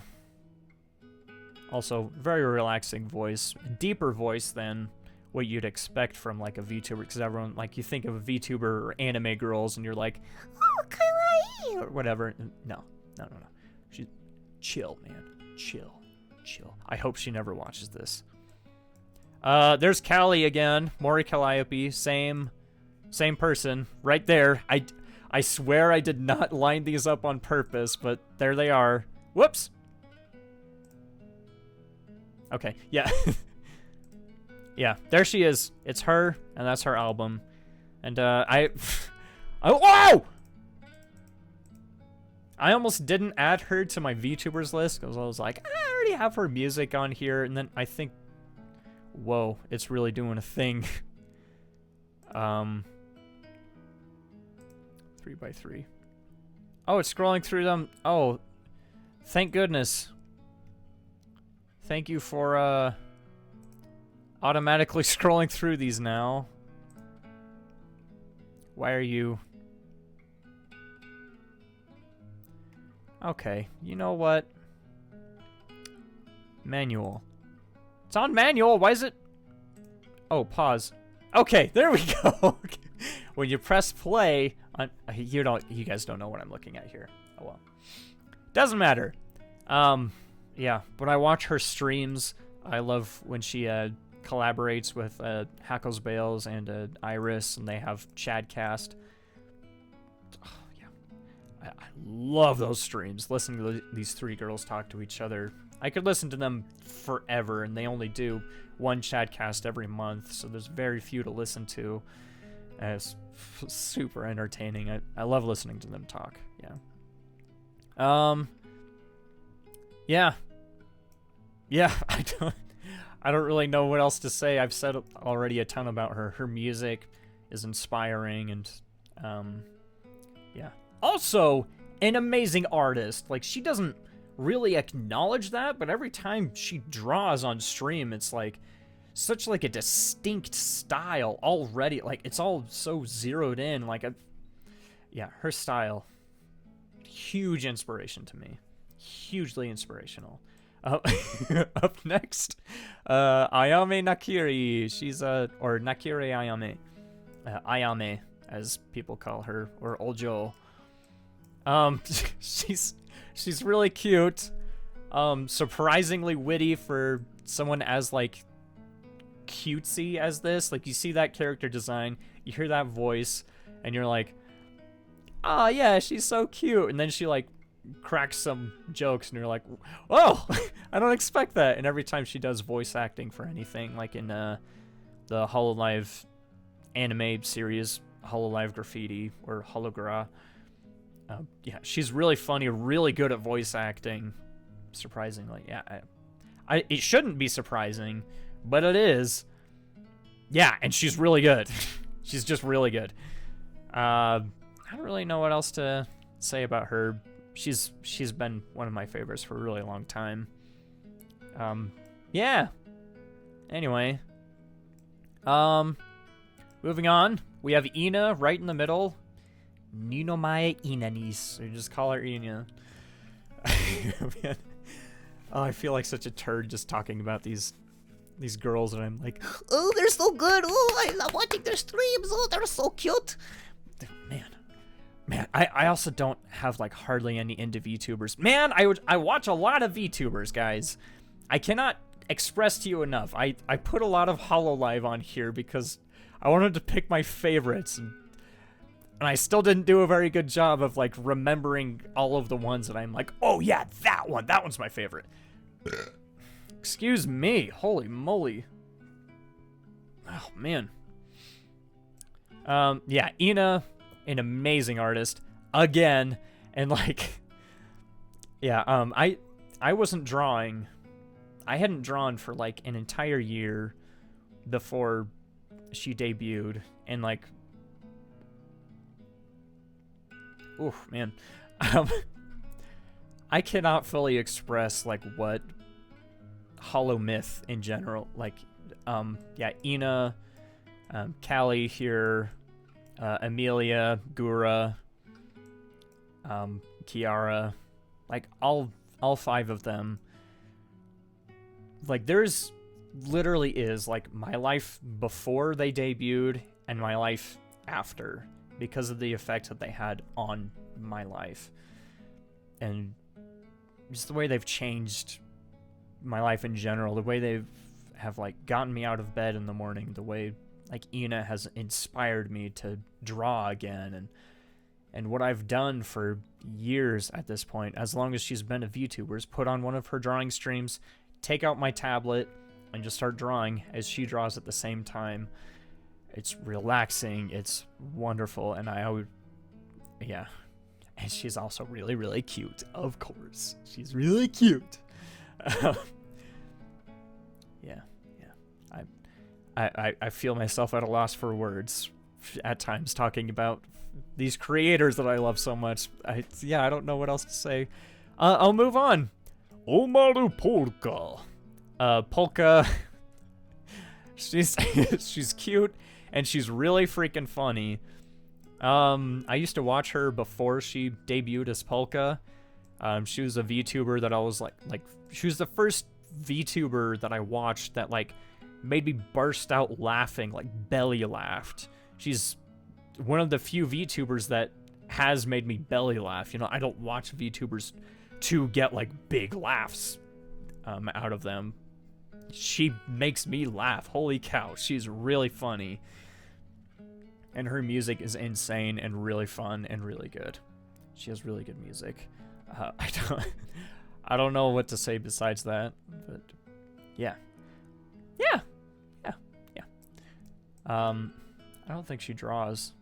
Also, very relaxing voice, deeper voice than what you'd expect from like a VTuber, because everyone, like, you think of a VTuber or anime girls and you're like, oh, kawaii, or whatever. No. She's chill, man. Chill. I hope she never watches this. There's Callie again. Mori Calliope, same person, right there. I swear I did not line these up on purpose, but there they are. Whoops. Okay, yeah. Yeah, there she is. It's her, and that's her album. And whoa! I almost didn't add her to my VTubers list, because I was like, I already have her music on here, and then I think, whoa, it's really doing a thing. 3x3. Oh, it's scrolling through them. Oh, thank goodness. Thank you for automatically scrolling through these now. Why are you... Okay, you know what? Manual. It's on manual. Why is it... Oh, pause. Okay, there we go. When you press play on... You guys don't know what I'm looking at here. Oh well. Doesn't matter. Yeah, when I watch her streams, I love when she collaborates with Hackles Bales and Iris, and they have Chadcast. Oh, yeah. I love those streams. Listening to these three girls talk to each other. I could listen to them forever, and they only do one Chadcast every month, so there's very few to listen to. And it's super entertaining. I love listening to them talk. Yeah. Yeah, I don't really know what else to say. I've said already a ton about her. Her music is inspiring, and yeah. Also, an amazing artist. Like, she doesn't really acknowledge that, but every time she draws on stream, it's like such like a distinct style already. Like, it's all so zeroed in. Like, yeah, her style, huge inspiration to me. Hugely inspirational. Up next, Ayame Nakiri. She's or Nakiri Ayame, Ayame as people call her, or Oljo. She's really cute. Surprisingly witty for someone as like cutesy as this. Like, you see that character design, you hear that voice, and you're like, oh yeah, she's so cute. And then she like cracks some jokes, and you're like, whoa, I don't expect that. And every time she does voice acting for anything, like in the Hololive anime series, Hololive Graffiti or Hologra, yeah, she's really funny, really good at voice acting, surprisingly. Yeah, it shouldn't be surprising, but it is. Yeah, and she's really good. She's just really good. I don't really know what else to say about her. She's been one of my favorites for a really long time. Yeah. Anyway. Moving on. We have Ina right in the middle. Ninomae Inanis. So you just call her Ina. Oh, I feel like such a turd just talking about these girls, and I'm like, oh, they're so good. Oh, I love watching their streams. Oh, they're so cute. Man, I also don't have like hardly any into VTubers. Man, I watch a lot of VTubers, guys. I cannot express to you enough. I put a lot of HoloLive on here because I wanted to pick my favorites, and I still didn't do a very good job of like remembering all of the ones that I'm like, oh yeah, that one's my favorite. Excuse me, holy moly. Oh man. Yeah, Ina, an amazing artist again, and like, yeah, I wasn't drawing. I hadn't drawn for like an entire year before she debuted, and like, oh man, I cannot fully express like what Hollow Myth in general, like, yeah, Ina, Callie here, Amelia, Gura, Kiara, like all 5 of them. Like, there's literally is like my life before they debuted and my life after, because of the effect that they had on my life, and just the way they've changed my life in general, the way they have like gotten me out of bed in the morning, the way like Ina has inspired me to draw again, and what I've done for years at this point, as long as she's been a VTuber, is put on one of her drawing streams, take out my tablet, and just start drawing as she draws at the same time. It's relaxing, it's wonderful, and yeah. And she's also really, really cute, of course. She's really cute. Yeah. I feel myself at a loss for words at times talking about these creators that I love so much. I don't know what else to say. I'll move on. Omaru Polka. Polka. She's cute, and she's really freaking funny. I used to watch her before she debuted as Polka. She was a VTuber that I was like she was the first VTuber that I watched that like made me burst out laughing, like belly laughed. She's one of the few VTubers that has made me belly laugh. You know, I don't watch VTubers to get like big laughs out of them. She makes me laugh. Holy cow, she's really funny. And her music is insane and really fun and really good. She has really good music. I don't know what to say besides that, but yeah. I don't think she draws.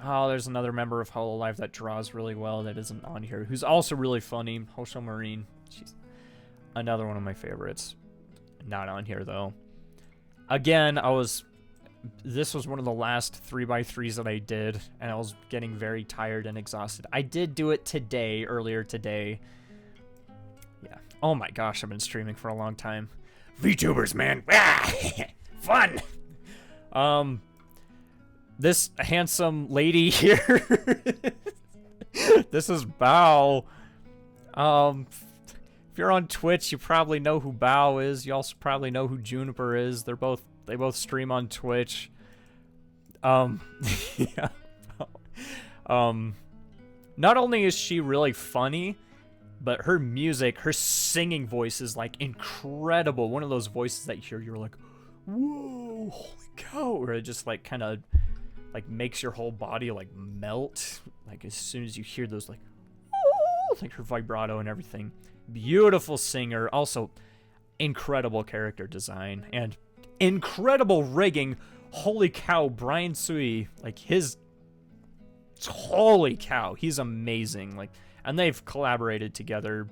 Oh, there's another member of HoloLive that draws really well that isn't on here, who's also really funny, Hosho Marine. She's another one of my favorites. Not on here though. Again, this was one of the last 3x3s that I did, and I was getting very tired and exhausted. I did do it earlier today. Yeah. Oh my gosh, I've been streaming for a long time. VTubers, man. Fun. This handsome lady here. This is Bao. If you're on Twitch, you probably know who Bao is. You also probably know who Juniper is. They both stream on Twitch. Yeah. Not only is she really funny, but her music, her singing voice is like incredible. One of those voices that you hear, you're like, whoa, holy cow, or it just like kind of like makes your whole body like melt. Like as soon as you hear those like, oh, like her vibrato and everything. Beautiful singer, also incredible character design and incredible rigging. Holy cow, Brian Sui, like holy cow, he's amazing. Like, and they've collaborated together.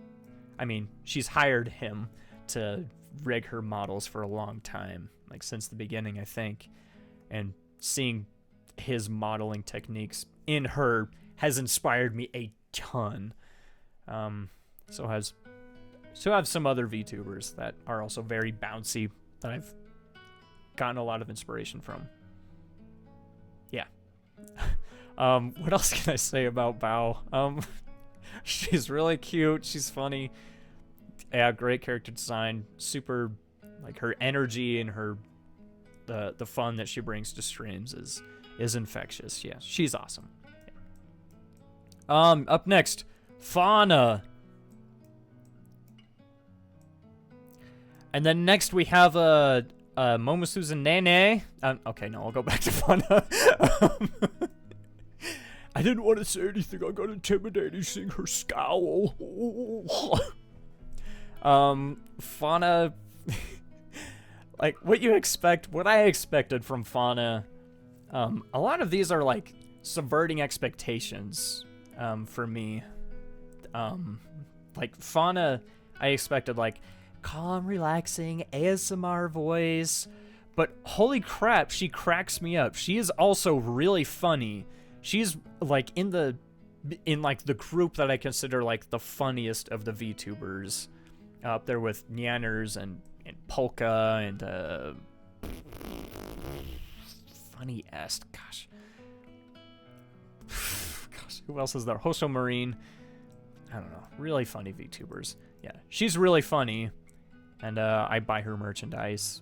I mean, she's hired him to rig her models for a long time, like since the beginning, I think. And seeing his modeling techniques in her has inspired me a ton. So have some other VTubers that are also very bouncy that I've gotten a lot of inspiration from. Yeah. What else can I say about Bao? She's really cute. She's funny. Yeah, great character design. Super, like, her energy and her the fun that she brings to streams is infectious. Yeah, she's awesome. Up next, Fauna. And then next we have Momosu's Nene. Okay, no, I'll go back to Fauna. I didn't want to say anything. I got intimidated seeing her scowl. Fauna, like what I expected from Fauna. A lot of these are like subverting expectations for me. Like Fauna, I expected like calm, relaxing, ASMR voice, but holy crap, she cracks me up. She is also really funny. She's like in the group that I consider like the funniest of the VTubers, up there with Nyanners and Polka and funny est. Gosh, who else is there? Hoso Marine. I don't know. Really funny VTubers. Yeah, she's really funny, and I buy her merchandise.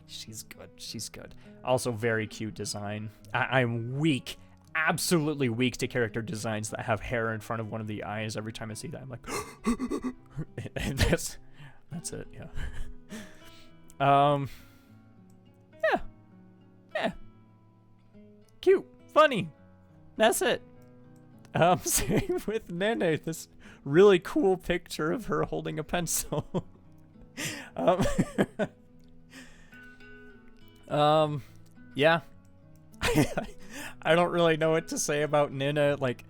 She's good. She's good. Also, very cute design. I'm weak, absolutely weak to character designs that have hair in front of one of the eyes. Every time I see that, I'm like, and that's it. Yeah. Yeah. Cute, funny. That's it. Same with Nene. This really cool picture of her holding a pencil. Yeah. I don't really know what to say about Nina. Like,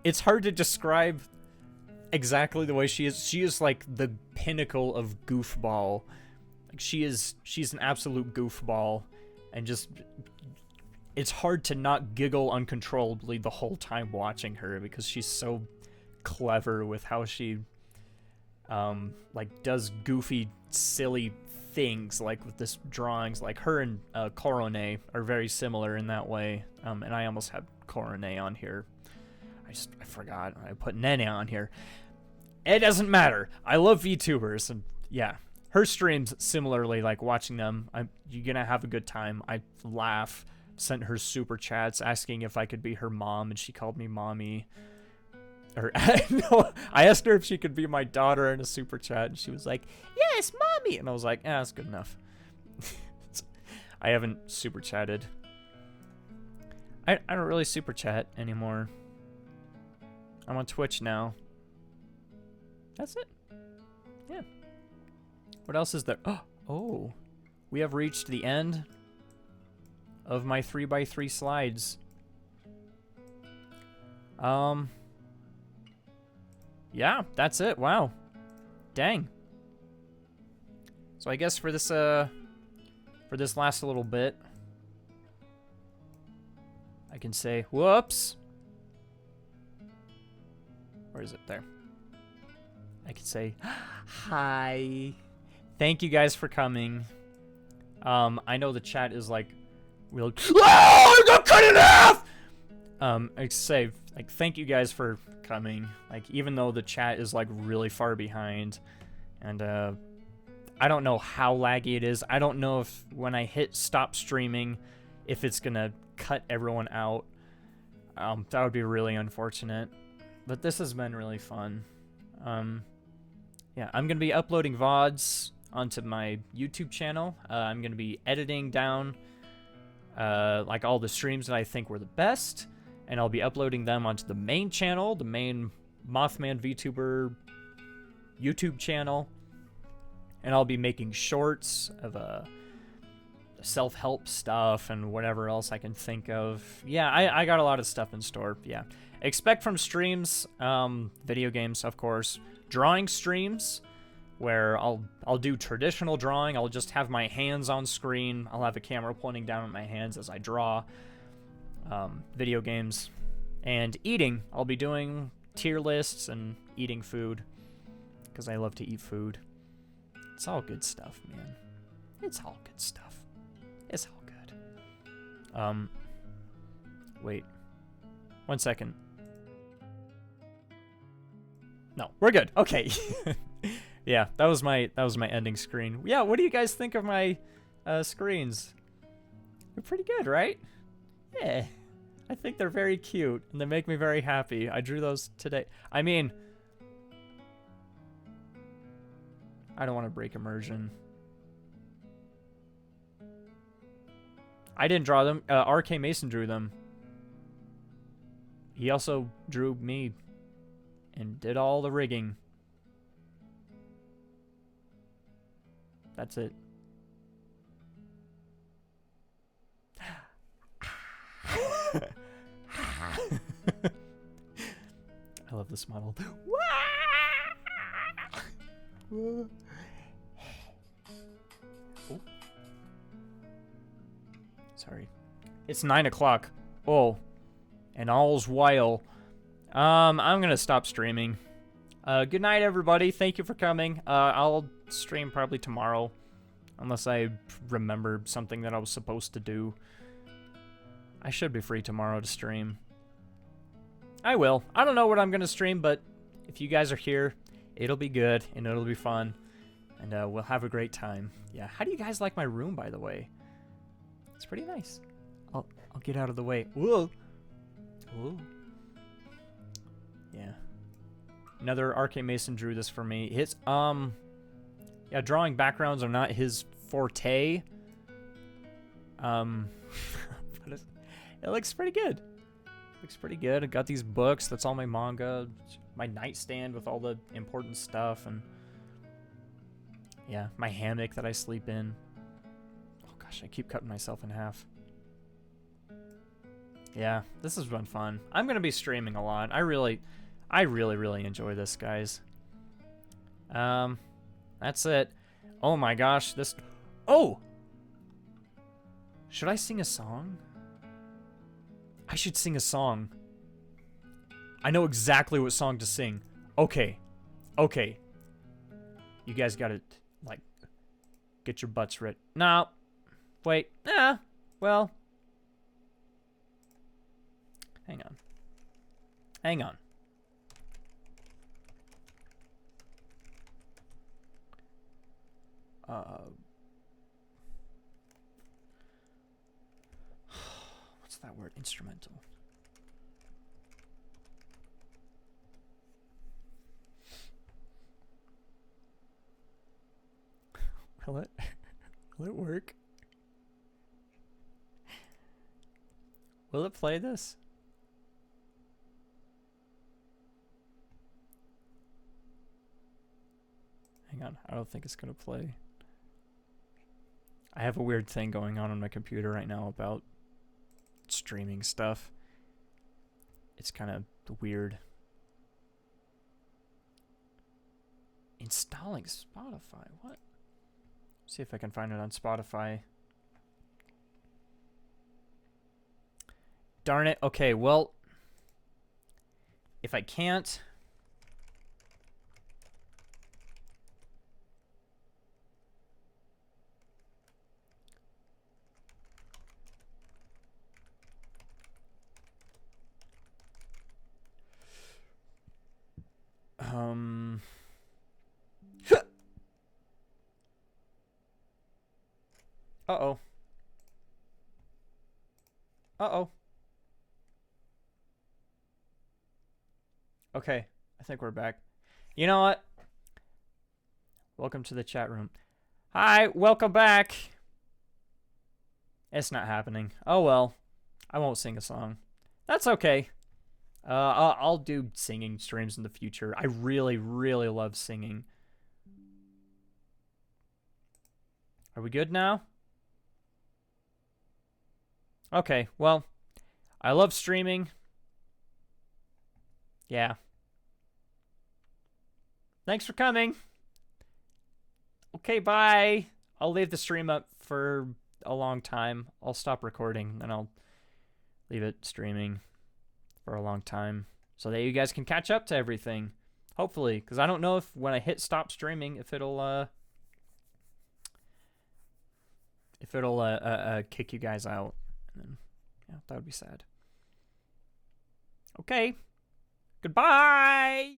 it's hard to describe exactly the way she is. She is like the pinnacle of goofball. Like she's an absolute goofball, and just it's hard to not giggle uncontrollably the whole time watching her because she's so clever with how she like does goofy, silly things, like with this drawings. Like her and Korone are very similar in that way. And I almost had Korone on here. I forgot. I put Nene on here. It doesn't matter. I love VTubers, and yeah, her streams similarly. Like watching them, you're gonna have a good time. I laugh. Sent her super chats asking if I could be her mom, and she called me mommy. Or no, I asked her if she could be my daughter in a super chat, and she was like, "Yes, mommy." And I was like, "That's good enough." I haven't super chatted. I don't really super chat anymore. I'm on Twitch now. That's it. Yeah. What else is there? Oh, we have reached the end of my 3x3 slides. Yeah, that's it. Wow. Dang. So I guess for this last little bit, I can say, whoops. Where is it? There. I can say, hi. Thank you guys for coming. I know the chat is like, real. Oh, I got cut in half! I say, like, thank you guys for coming. Like, even though the chat is, like, really far behind. And, I don't know how laggy it is. I don't know if when I hit stop streaming, if it's gonna cut everyone out. That would be really unfortunate. But this has been really fun. Yeah, I'm gonna be uploading VODs onto my YouTube channel. I'm gonna be editing down like all the streams that I think were the best, and I'll be uploading them onto the main channel, the main Mothman VTuber YouTube channel, and I'll be making shorts of self-help stuff and whatever else I can think of. Yeah, I got a lot of stuff in store. Yeah, expect from streams, video games, of course, drawing streams, where I'll do traditional drawing. I'll just have my hands on screen. I'll have a camera pointing down at my hands as I draw. Video games and eating. I'll be doing tier lists and eating food because I love to eat food. It's all good stuff, man. It's all good stuff. It's all good. Wait. 1 second. No, we're good. Okay. Yeah, that was my ending screen. Yeah, what do you guys think of my screens? They're pretty good, right? Yeah. I think they're very cute and they make me very happy. I drew those today. I mean, I don't want to break immersion. I didn't draw them. RK Mason drew them. He also drew me and did all the rigging. That's it. I love this model. Oh. Sorry. It's 9 o'clock. Oh. And all's well. I'm gonna stop streaming. Good night, everybody. Thank you for coming. I'll stream probably tomorrow. Unless I remember something that I was supposed to do. I should be free tomorrow to stream. I will. I don't know what I'm gonna stream, but if you guys are here, it'll be good and it'll be fun. And we'll have a great time. Yeah, how do you guys like my room, by the way? It's pretty nice. I'll get out of the way. Whoa. Whoa. Yeah. Another RK Mason drew this for me. His, yeah, drawing backgrounds are not his forte. It looks pretty good. Looks pretty good. I got these books. That's all my manga. My nightstand with all the important stuff. And yeah, my hammock that I sleep in. Oh gosh, I keep cutting myself in half. Yeah, this has been fun. I'm going to be streaming a lot. I really enjoy this, guys. That's it. Oh my gosh, this... Oh! Should I sing a song? I should sing a song. I know exactly what song to sing. Okay. Okay. You guys gotta, like, get your butts ready. No. Wait. Well. Hang on. Hang on. What's that word? Instrumental. Will it work? Will it play this? Hang on, I don't think it's gonna play. I have a weird thing going on my computer right now about streaming stuff. It's kind of weird. Installing Spotify, what? See if I can find it on Spotify. Darn it. Okay, well, if I can't... Uh-oh. Uh-oh. Okay, I think we're back. You know what? Welcome to the chat room. Hi, welcome back. It's not happening. Oh well. I won't sing a song. That's okay. I'll do singing streams in the future. I really, really love singing. Are we good now? Okay, well, I love streaming. Yeah. Thanks for coming. Okay, bye. I'll leave the stream up for a long time. I'll stop recording, then I'll leave it streaming for a long time so that you guys can catch up to everything. Hopefully, because I don't know if when I hit stop streaming, if it'll kick you guys out. And then, yeah, that would be sad. Okay. Goodbye!